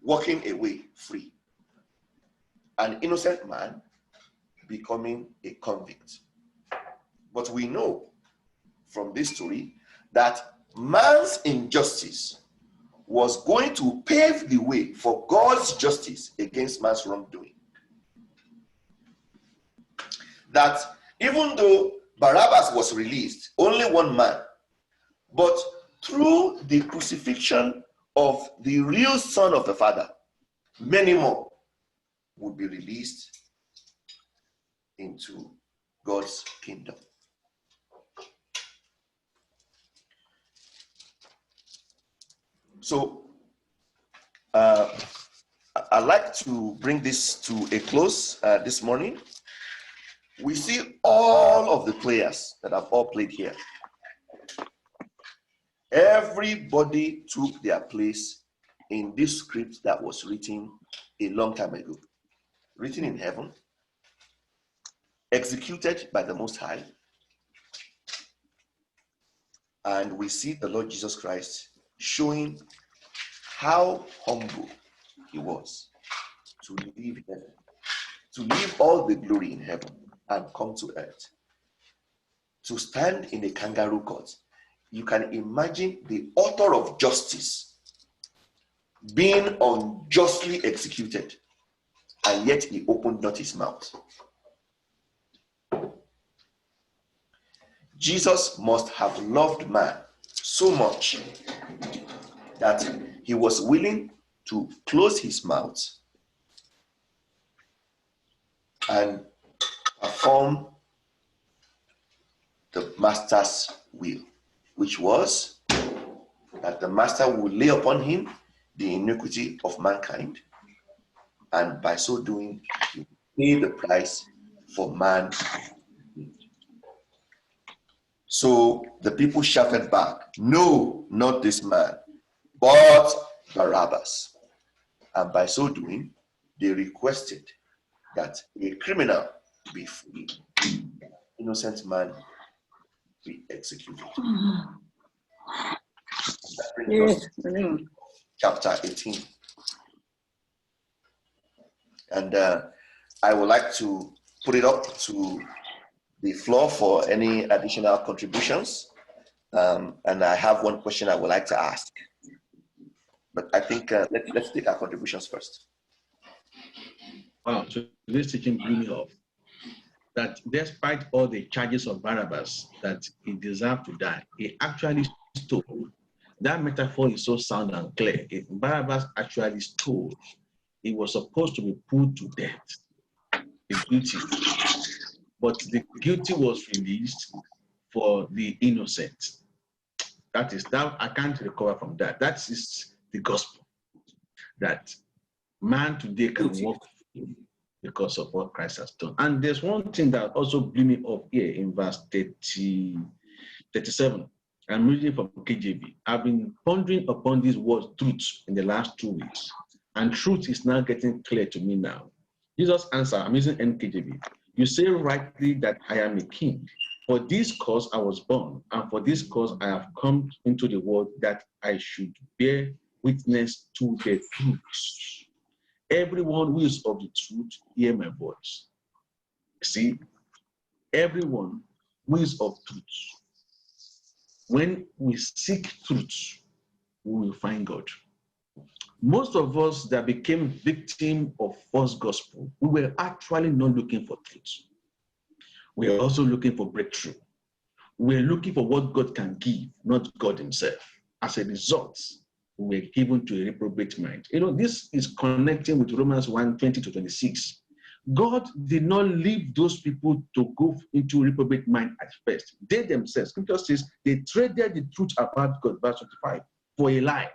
A: walking away free. An innocent man becoming a convict. But we know from this story that man's injustice was going to pave the way for God's justice against man's wrongdoing. That even though Barabbas was released, only one man, but through the crucifixion of the real son of the father, many more would be released into God's kingdom. So I'd like to bring this to a close this morning. We see all of the players that have all played here. Everybody took their place in this script that was written a long time ago, written in heaven, executed by the Most High. And we see the Lord Jesus Christ showing how humble he was to leave heaven, to leave all the glory in heaven and come to earth, to stand in a kangaroo court. You can imagine the author of justice being unjustly executed, and yet he opened not his mouth. Jesus must have loved man so much that he was willing to close his mouth and perform the master's will, which was that the master would lay upon him the iniquity of mankind, and by so doing, he would pay the price for man. So the people shouted back, "No, not this man, but Barabbas." And by so doing, they requested that a criminal be free, innocent man be executed. That brings us to chapter 18. And I would like to put it up to the floor for any additional contributions. And I have one question I would like to ask. But I think let's take our contributions first.
F: Wow, so this teaching blew me off. That despite all the charges of Barabbas that he deserved to die, he actually stole. That metaphor is so sound and clear. Barabbas actually stole. He was supposed to be put to death, the guilty. But the guilty was released for the innocent. That is, that I can't recover from that. That is the gospel. That man today can walk free because of what Christ has done. And there's one thing that also blew me up here in verse 37. I'm reading from KJV. I've been pondering upon these words, truth, in the last 2 weeks. And truth is now getting clear to me now. Jesus answered, I'm using NKJV. You say rightly that I am a king. For this cause I was born, and for this cause I have come into the world, that I should bear witness to the truth. Everyone who is of the truth, hear my voice. See, everyone who is of truth. When we seek truth, we will find God. Most of us that became victims of false gospel, we were actually not looking for truth. We are also looking for breakthrough. We're looking for what God can give, not God himself. As a result, we were given to a reprobate mind. You know, this is connecting with Romans 1:20-26. God did not leave those people to go into reprobate mind at first. They themselves, Scripture says, they traded the truth about God, verse 25, for a lie.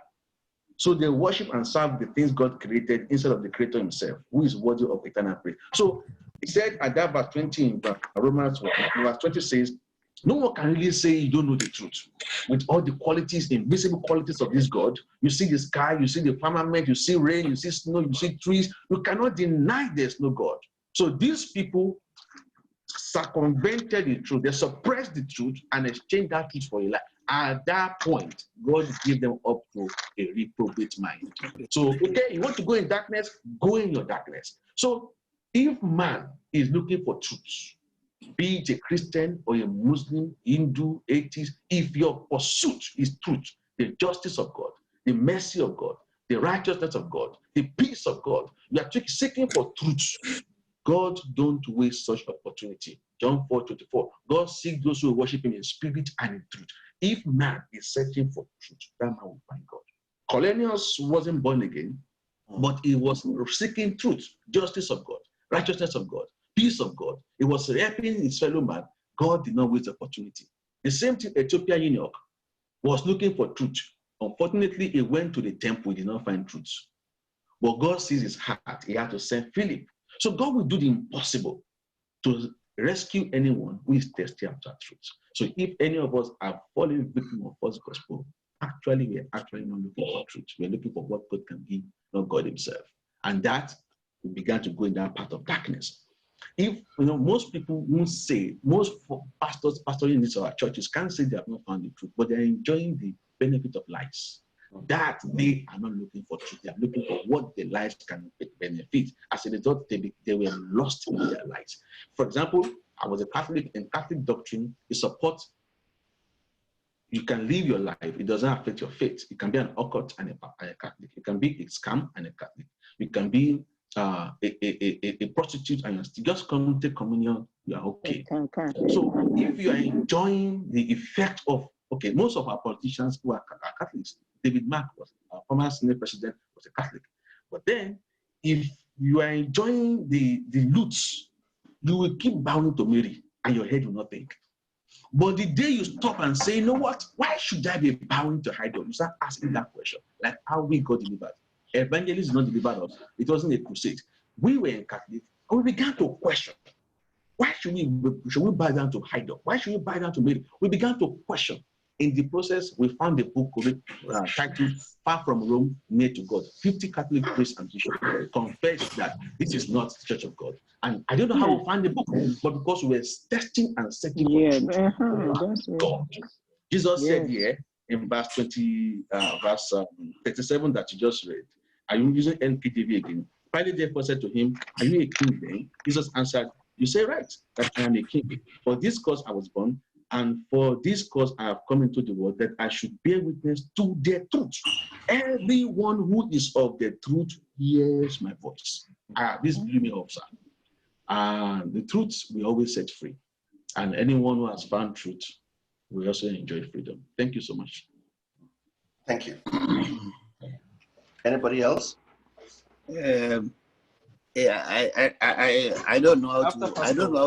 F: So they worship and serve the things God created instead of the Creator himself, who is worthy of eternal praise. So he said at that verse 20 in Romans 1, verse 20 says, no one can really say you don't know the truth. With all the qualities, invisible qualities of this God, you see the sky, you see the firmament, you see rain, you see snow, you see trees. You cannot deny there's no God. So these people circumvented the truth. They suppressed the truth and exchanged that truth for a lie. At that point, God gave them up to a reprobate mind. So, okay, you want to go in darkness, go in your darkness. So if man is looking for truth, be it a Christian or a Muslim, Hindu, atheist, if your pursuit is truth, the justice of God, the mercy of God, the righteousness of God, the peace of God, you are seeking for truth. God don't waste such opportunity. John 4:24. God seeks those who worship him in spirit and in truth. If man is searching for truth, that man will find God. Cornelius wasn't born again, but he was seeking truth, justice of God, righteousness of God, peace of God. He was helping his fellow man. God did not waste the opportunity. The same thing, Ethiopian eunuch was looking for truth. Unfortunately, he went to the temple, he did not find truth. But God sees his heart. He had to send Philip. So God will do the impossible to rescue anyone who is thirsty after truth. So if any of us are falling victim of false gospel, actually, we're actually not looking for truth. We're looking for what God can give, not God himself. And that we began to go in that path of darkness. If most people won't say, most pastors pastoring in our churches can't say they have not found the truth, but they're enjoying the benefit of lies. That they are not looking for truth. They are looking for what the lies can benefit. As a result, they were lost in their lives. For example, I was a Catholic. In Catholic doctrine, it supports you can live your life. It doesn't affect your faith. You can be an occult and a Catholic. You can be a scam and a Catholic. You can be a prostitute and you just come take communion. You are okay. So if you are enjoying the effect of, okay, most of our politicians who are Catholics, David Mark was our former Senate president, was a Catholic. But then, if you are enjoying the loots, you will keep bowing to Mary and your head will not think. But the day you stop and say, you know what, why should I be bowing to idol? You start asking that question, like how we got delivered. Evangelists did not deliver us. It wasn't a crusade. We were in Catholic and we began to question. Why should we bow down to idol? Why should we bow down to Mary? We began to question. In the process, we found a book titled Far from Rome, Near to God. 50 Catholic priests and bishops confessed that this is not the Church of God. And I don't know how we found the book, but because we were testing and searching for truth. God. Jesus said here in verse 37 that you just read, are you using NKJV again? Pilate therefore said to him, are you a king then? Jesus answered, you say right, that I am a king. For this cause I was born, and for this cause I have come into the world, that I should bear witness to the truth. Everyone who is of the truth hears my voice. This blew me up, sir. And the truth we always set free. And anyone who has found truth will also enjoy freedom. Thank you so much.
A: Thank you. Anybody else?
I: Yeah, I don't know how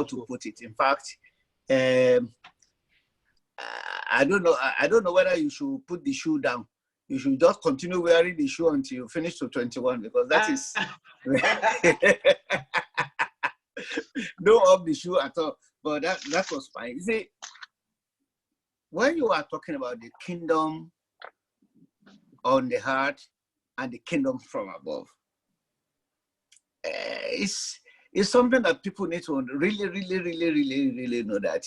I: to put it. In fact, I don't know whether you should put the shoe down. You should just continue wearing the shoe until you finish to 21, because that is no off the shoe at all. But that was fine. You see, when you are talking about the kingdom on the heart and the kingdom from above, it's something that people need to really know that.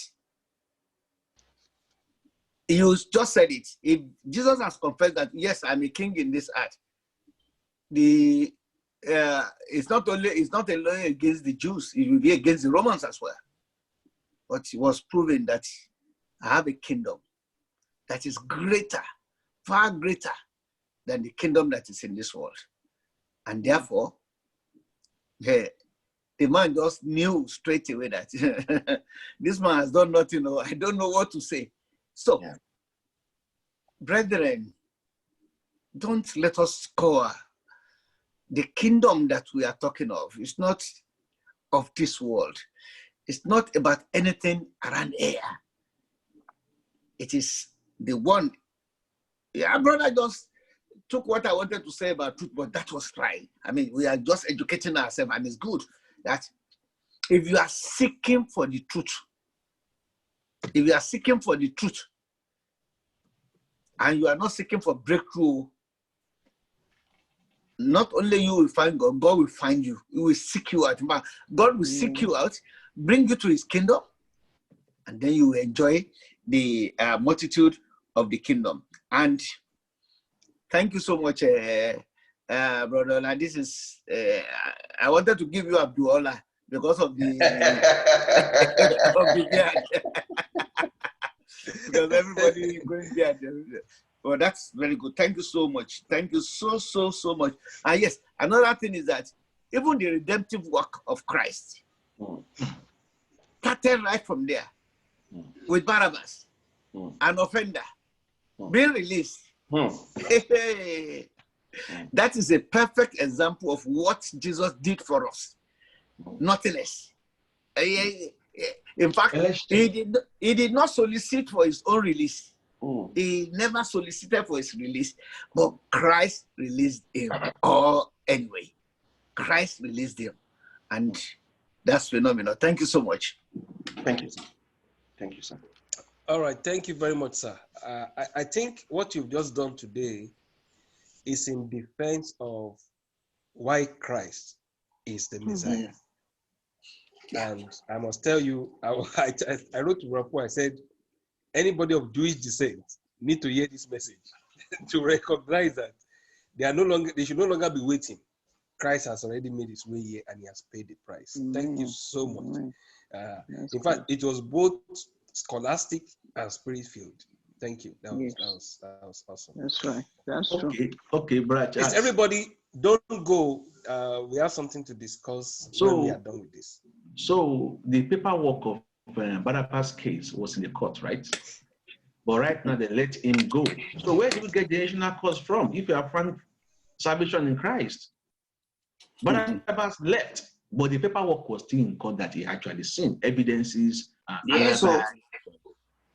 I: You just said it. If Jesus has confessed that, yes, I'm a king in this earth, it's not only against the Jews, it will be against the Romans as well. But it was proven that I have a kingdom that is greater, far greater than the kingdom that is in this world. And therefore, the man just knew straight away that this man has done nothing, I don't know what to say. So, brethren, don't let us score. The kingdom that we are talking of is not of this world. It's not about anything around here. It is the one. Yeah, brother just took what I wanted to say about truth, but that was right. I mean, we are just educating ourselves, and it's good that if you are seeking for the truth, and you are not seeking for breakthrough, not only you will find God, God will find you. He will seek you out. God will seek you out, bring you to his kingdom, and then you will enjoy the multitude of the kingdom. And thank you so much, brother. Like this is, I wanted to give you Abdullah because of the because everybody is going there. Well, that's very good. Thank you so much. Thank you so much. And yes, another thing is that even the redemptive work of Christ started right from there with Barabbas, an offender, being released. That is a perfect example of what Jesus did for us. Nothing less. In fact,
F: Election.
I: he did not solicit for his own release.
A: Mm.
I: He never solicited for his release, but Christ released him. Or anyway, Christ released him, and that's phenomenal. Thank you so much.
A: Thank you, sir. Thank you, sir.
H: All right, thank you very much, sir. I think what you've just done today is in defense of why Christ is the Messiah. And I must tell you, I wrote to Rapo, I said, anybody of Jewish descent need to hear this message to recognize that they should no longer be waiting. Christ has already made his way here and he has paid the price. Thank you so much. In fact, it was both scholastic and spirit-filled. Thank you. That was awesome.
E: That's right. That's true.
F: Okay, Brother
H: Please, everybody, don't go. We have something to discuss when we are done with this.
F: So the paperwork of Barnabas' case was in the court, right? But right now they let him go. So where do we get the additional cost from if you have found salvation in Christ? Barnabas left, but the paperwork was still in court that he actually sinned. Evidences.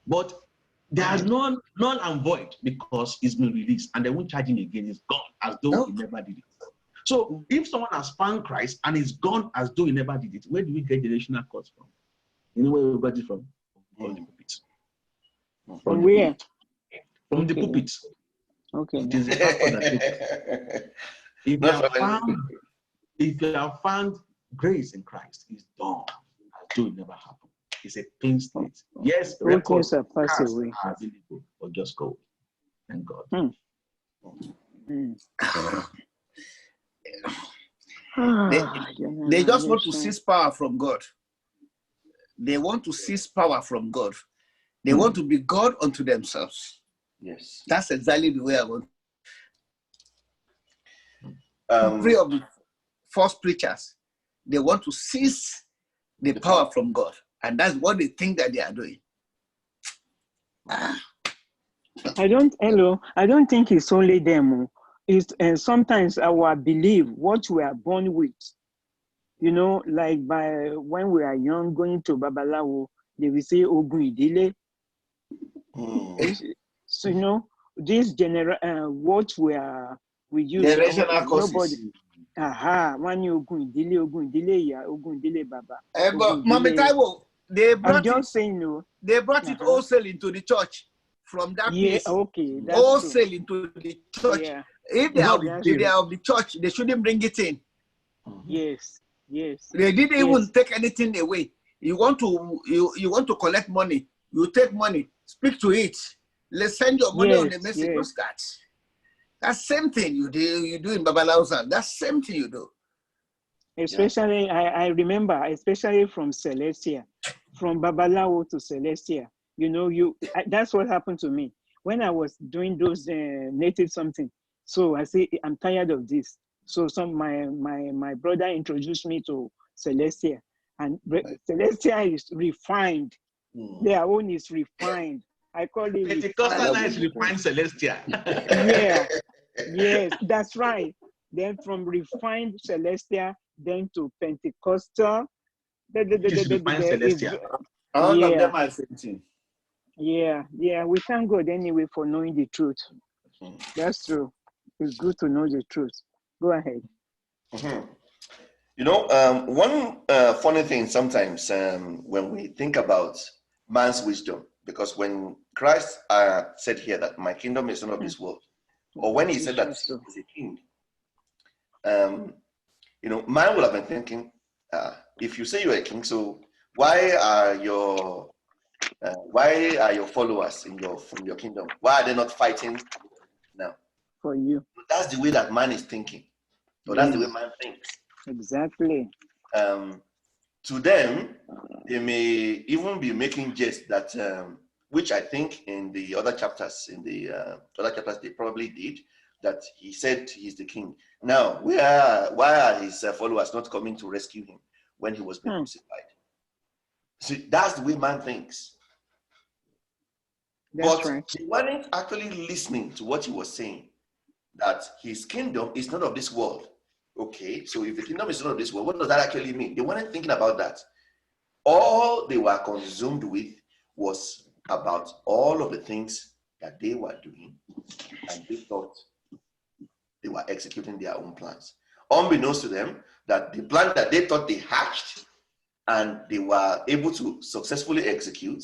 F: But they are null and void because he's been released and they won't charge him again. He's gone as though he never did it. So if someone has found Christ and is gone as though he never did it, where do we get the additional cost from? You know where we got it from? From the pulpit.
E: From where?
F: From the pulpit.
E: Okay.
F: It is the pastor that if you have found grace in Christ, it's done as though it never happened. It's a clean slate. Yes, records are available, but just go. Thank God.
I: They just want to seize power from God. They want to seize power from God. They want to be God unto themselves.
A: Yes.
I: That's exactly the way I want. Three of the false preachers, they want to seize the power from God. And that's what they think that they are doing.
E: I don't think it's only them. It's sometimes our belief, what we are born with. You know, like when we are young, going to Babalawo, they will say Ogun Idile. So you know, this what we use.
I: Generational causes.
E: Nobody. One Ogun Idile, ya Ogun Idile Baba.
I: But Mama Taiwo, they brought They brought it wholesale into the church from that place.
E: Okay.
I: Wholesale into the church. Yeah. If they are of the church, they shouldn't bring it in.
E: Yes.
I: They didn't even take anything away. You want to collect money, you take money, speak to it. Let's send your money on the message cards. That's same thing you do in Babalausa. That's same thing you do.
E: Especially, I remember, especially from Celestia, from Babalawo to Celestia. You know, that's what happened to me when I was doing those native something. So I say, I'm tired of this. So my brother introduced me to Celestia, and Celestia is refined. Their own is refined. I call it
F: Pentecostal is refined Celestia.
E: Yes, that's right. Then from refined Celestia, then to Pentecostal.
F: Refined Celestia.
I: All of them are the same thing.
E: Yeah. We thank God anyway for knowing the truth. That's true. It's good to know the truth. Go ahead.
A: You know, one funny thing sometimes when we think about man's wisdom, because when Christ said here that my kingdom is not of this world, or when he said that he's a king, you know, man will have been thinking, if you say you're a king, so why are your followers from your kingdom? Why are they not fighting now?
E: For you.
A: That's the way that man is thinking. So that's the way man thinks.
E: Exactly.
A: To them, they may even be making jest that, which I think in the other chapters, they probably did, that he said he's the king. Now, why are his followers not coming to rescue him when he was being crucified? See, that's the way man thinks. But they weren't actually listening to what he was saying, that his kingdom is not of this world. Okay, so if the kingdom is not of this world, what does that actually mean? They weren't thinking about that. All they were consumed with was about all of the things that they were doing, and they thought they were executing their own plans. Unbeknownst to them, that the plan that they thought they hatched and they were able to successfully execute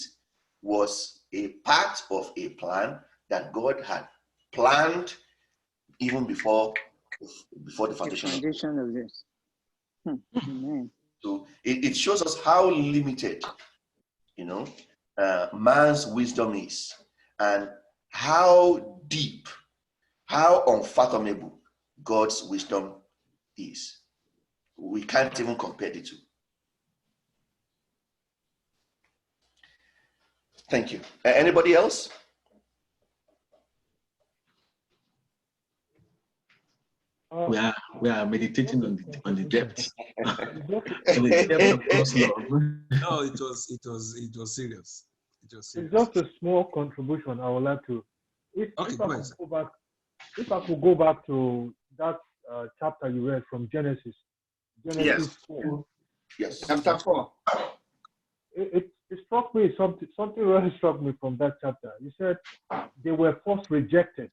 A: was a part of a plan that God had planned even before the foundation.
E: Foundation of this. Amen.
A: So it shows us how limited, man's wisdom is, and how deep, how unfathomable God's wisdom is. We can't even compare the two. Thank you. Anybody else?
F: We are meditating on the depth. On the depth of God's love.
H: No, it was serious. It was serious.
B: It's just a small contribution I would like to. If I could go back to that chapter you read from Genesis.
I: Yes.
B: 4.
A: Yes.
I: Chapter 4.
B: It struck me, something really struck me from that chapter. You said they were first rejected.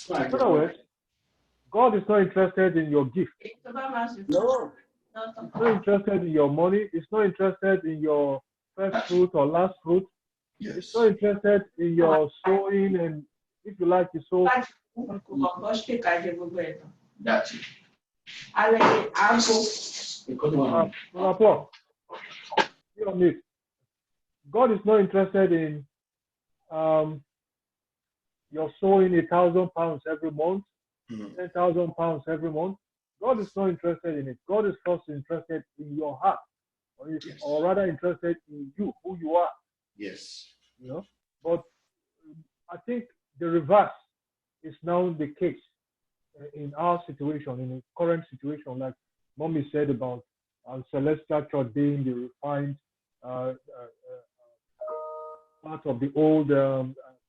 B: In other words, God is not interested in your gift.
I: No.
B: He's not interested in your money. He's not interested in your first fruit or last fruit.
A: Yes.
B: He's not interested in your sowing, and if you like to sow.
A: That's it.
B: God is not interested in your sowing 1,000 pounds every month, 10,000 pounds every month. God is not interested in it. God is first interested in your heart, or rather interested in you, who you are.
A: Yes.
B: But I think the reverse is now the case in our situation, in the current situation, like Mommy said about Celestial Church being the refined part of the old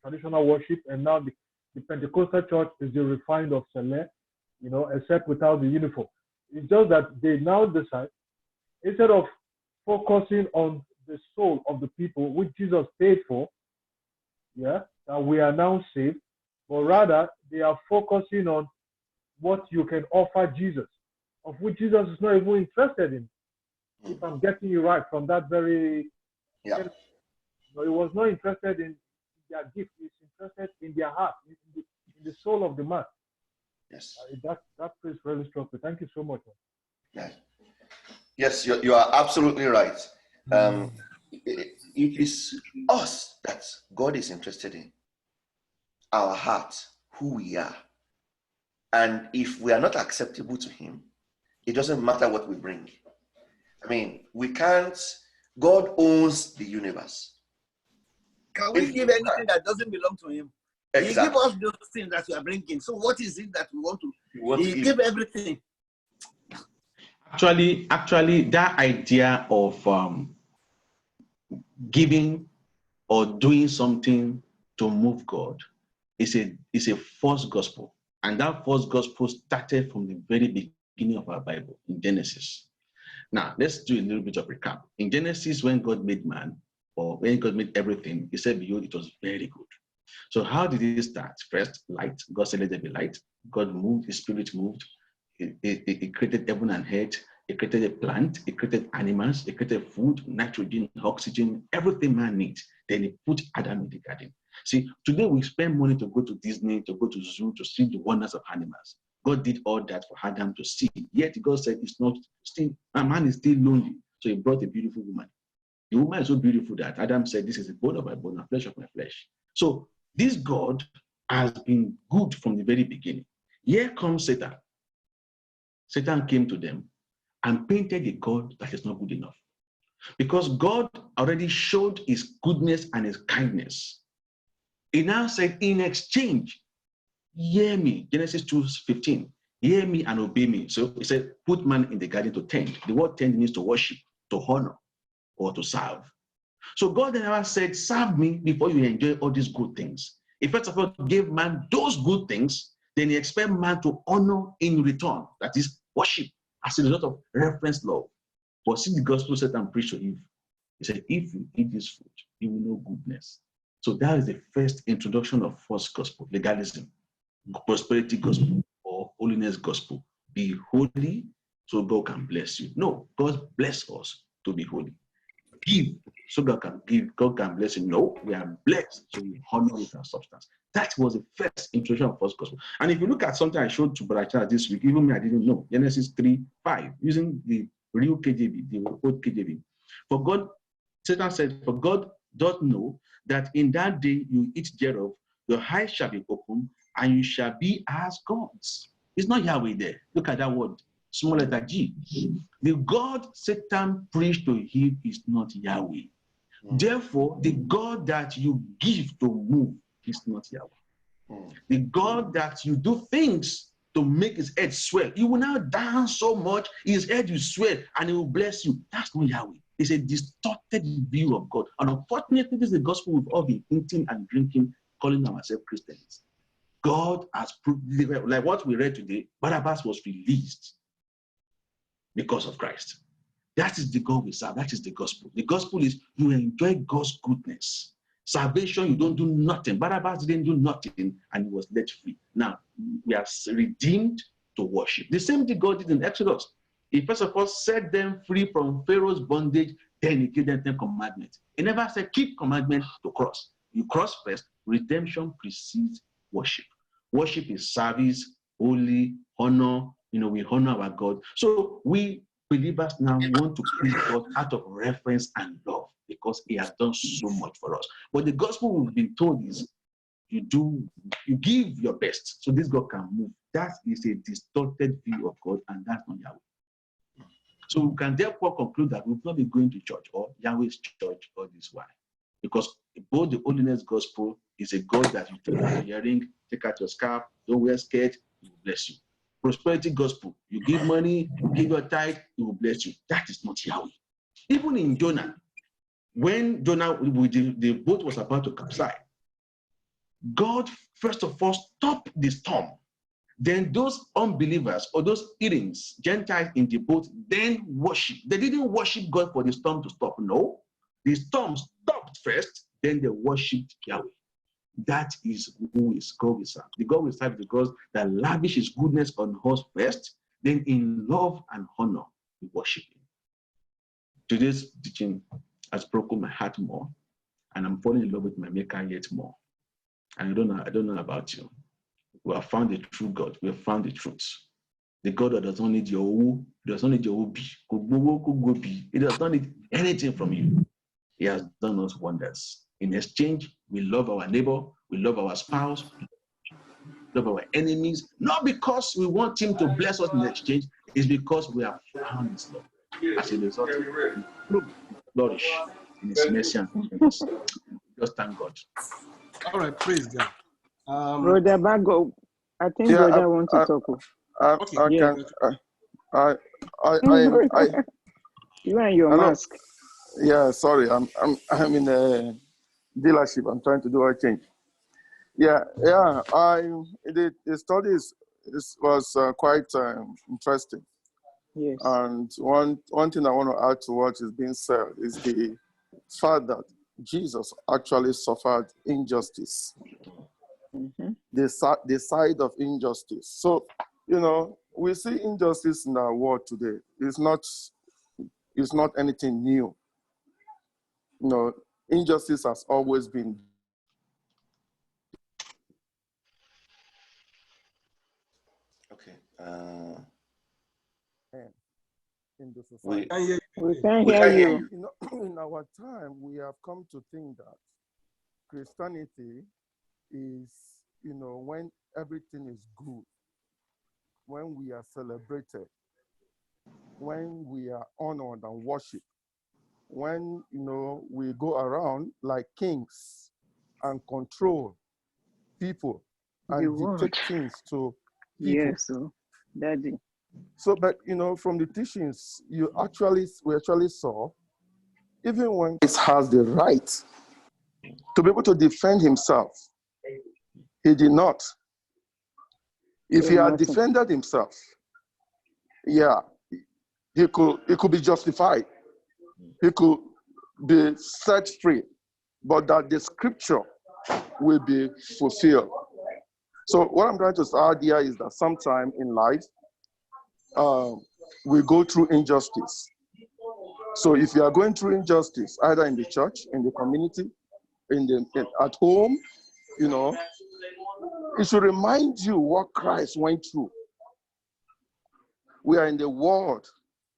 B: traditional worship, and now the Pentecostal Church is the refined of Celeste, except without the uniform. It's just that they now decide, instead of focusing on the soul of the people, which Jesus paid for, that we are now saved, but rather they are focusing on what you can offer Jesus, of which Jesus is not even interested in. If I'm getting you right from that very, he was not interested in their gift. He's interested in their heart, in the soul of the man.
A: Yes.
B: That phrase really struck me. Thank you so much.
A: Yes, you are absolutely right. It is us that God is interested in, our heart, who we are. And if we are not acceptable to him, it doesn't matter what we bring. I mean, we can't, God owns the universe.
I: Can we give anything that doesn't belong to him? Exactly. He give us those things that we are bringing. So what is it that we want to? He give everything.
F: Actually, that idea of giving or doing something to move God is a false gospel. And that false gospel started from the very beginning of our Bible in Genesis. Now, let's do a little bit of recap. In Genesis, when God made man, or when God made everything, he said, behold, it was very good. So how did it start? First, light. God said, let there be light. God moved, his spirit moved. He created heaven and earth. He created a plant. He created animals. He created food, nitrogen, oxygen, everything man needs. Then he put Adam in the garden. See, today we spend money to go to Disney, to go to zoo, to see the wonders of animals. God did all that for Adam to see. Yet God said, it's not still, a man is still lonely. So he brought a beautiful woman. The woman is so beautiful that Adam said, this is a bone of my bone, a flesh of my flesh. So this God has been good from the very beginning. Here comes Satan. Satan came to them and painted a God that is not good enough. Because God already showed his goodness and his kindness. He now said, in exchange, hear me. Genesis 2:15. Hear me and obey me. So he said, put man in the garden to tend. The word tend means to worship, to honor, or to serve. So God never said, serve me before you enjoy all these good things. He first of all gave man those good things, then he expects man to honor in return. That is worship as a result of reference love. But see the gospel set and preach to Eve. He said, if you eat this fruit, you will know goodness. So that is the first introduction of false gospel, legalism, prosperity gospel, or holiness gospel. Be holy so God can bless you. No, God bless us to be holy. Give so God can give, God can bless you. No, we are blessed so we honor with our substance. That was the first introduction of false gospel. And if you look at something I showed to Brother Charles this week, even me, I didn't know. Genesis 3:5, using the real KJV, the old KJV. For God, Satan said, for God doth know that in that day you eat thereof, your eyes shall be opened, and you shall be as gods. It's not Yahweh there. Look at that word, small letter G. The God Satan preached to him is not Yahweh. Therefore, the God that you give to move is not Yahweh. The God that you do things to make his head swell, you will now dance so much, his head will swell, and he will bless you. That's not Yahweh. It's a distorted view of God. And unfortunately, this is the gospel we've all been eating and drinking, calling ourselves Christians. God has proved, like what we read today, Barabbas was released because of Christ. That is the God we serve. That is the gospel. The gospel is you enjoy God's goodness. Salvation, you don't do nothing. Barabbas didn't do nothing and he was let free. Now, we are redeemed to worship. The same thing God did in Exodus. He first of all set them free from Pharaoh's bondage, then he gave them 10 commandments. He never said, keep commandments to cross. You cross first, redemption precedes worship. Worship is service, holy, honor. We honor our God. So we believers now want to please God out of reverence and love because he has done so much for us. But the gospel we've been told is you give your best so this God can move. That is a distorted view of God, and that's not Yahweh. So we can therefore conclude that we've not been going to church or Yahweh's church all this while. Because both the holiness gospel is a God that you take out your earring, take out your scarf, don't wear skirt, he will bless you. Prosperity gospel, you give money, you give your tithe, he will bless you. That is not Yahweh. Even in Jonah, when Jonah, the boat was about to capsize, God first of all stopped the storm. Then those unbelievers or those heathens, Gentiles in the boat, then worship. They didn't worship God for the storm to stop. No, the storm stopped first, then they worshipped Yahweh. That is who is God we serve. The God we serve is the God that lavishes goodness on us first, then in love and honor, we worship him. Today's teaching has broken my heart more, and I'm falling in love with my Maker yet more. And I don't know about you. We have found the true God. We have found the truth. The God that does not need your who, does not need your obi. He does not need anything from you. He has done us wonders. In exchange, we love our neighbor, we love our spouse, we love our enemies, not because we want him to bless us in exchange, it's because we have found his love. As a result, we flourish in his mercy and forgiveness. Just thank God.
H: All right, praise God.
E: Brother Bago, I think brother wants to talk. You and your mask.
C: Yeah, sorry, I'm in a dealership. I'm trying to do a change. The studies was quite interesting.
E: Yes. And
C: one thing I want to add to what is being said is the fact that Jesus actually suffered injustice.
E: Mm-hmm.
C: The side of injustice. So, we see injustice in our world today. It's not anything new. Injustice has always been.
A: Okay.
C: In the society.
E: We can hear you.
C: In our time, we have come to think that Christianity is, when everything is good, when we are celebrated, when we are honored and worshipped, when, we go around like kings and control people and dictate things to people.
E: Yes, Daddy.
C: So, but, from the teachings, we actually saw, even when Christ has the right to be able to defend himself, he did not. If he had defended himself,
J: he could be justified. He could be set free, but that the scripture will be fulfilled. So what I'm trying to add here is that sometime in life, we go through injustice. So if you are going through injustice, either in the church, in the community, at home, you know, it should remind you what Christ went through. We are in the world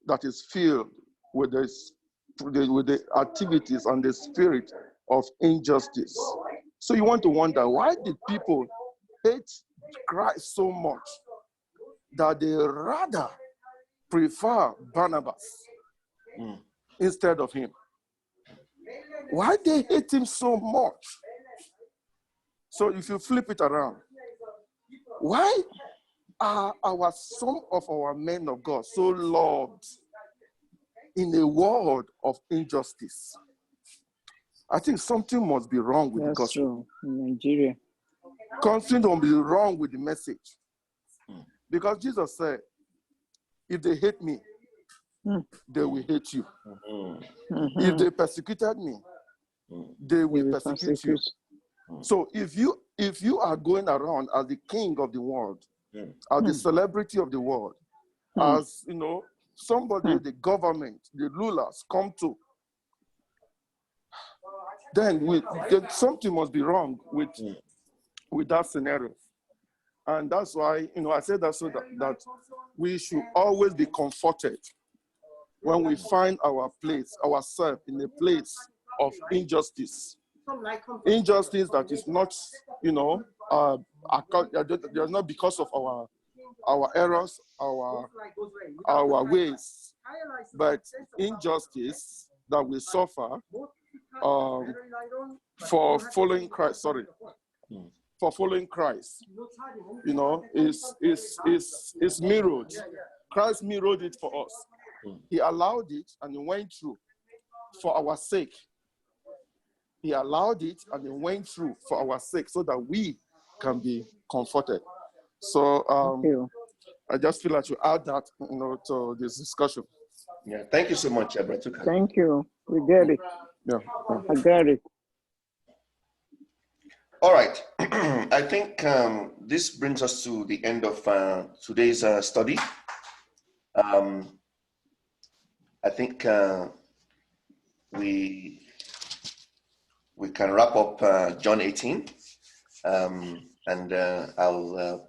J: that is filled with the activities and the spirit of injustice. So you want to wonder, why did people hate Christ so much that they rather prefer Barnabas instead of him? Why they hate him so much? So if you flip it around, why are some of our men of God so loved in a world of injustice? I think something must be wrong with the gospel.
E: In Nigeria.
J: Something must be wrong with the message. Because Jesus said, if they hate me, they will hate you. If they persecuted me, they will persecute you. So if you are going around as the king of the world, as the celebrity of the world, as you know, somebody the government, the rulers come to, then something must be wrong with that scenario. And that's why, you know, I said that so that we should always be comforted when we find ourselves in a place of injustice. Injustice that is not, you know, they're not because of our errors, our ways, but injustice that we suffer for following Christ. For following Christ, you know, is mirrored. Christ mirrored it for us. He allowed it and he went through for our sake. He allowed it and he went through for our sake so that we can be comforted. So I just feel like to add that, you know, to this discussion.
A: Yeah, thank you so much, Brother.
E: Thank you. We get it.
J: Yeah,
E: I got it.
A: All right. I think this brings us to the end of today's study. I think we can wrap up John 18, and I'll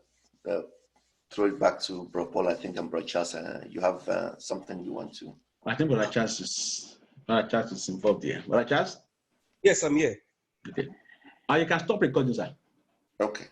A: throw it back to Bro Paul, I think, and Bro Charles. You have something you want to?
F: I think Brother Charles is involved here. Brother Charles?
H: Yes, I'm here.
F: Okay. You can stop recording, sir.
A: Okay.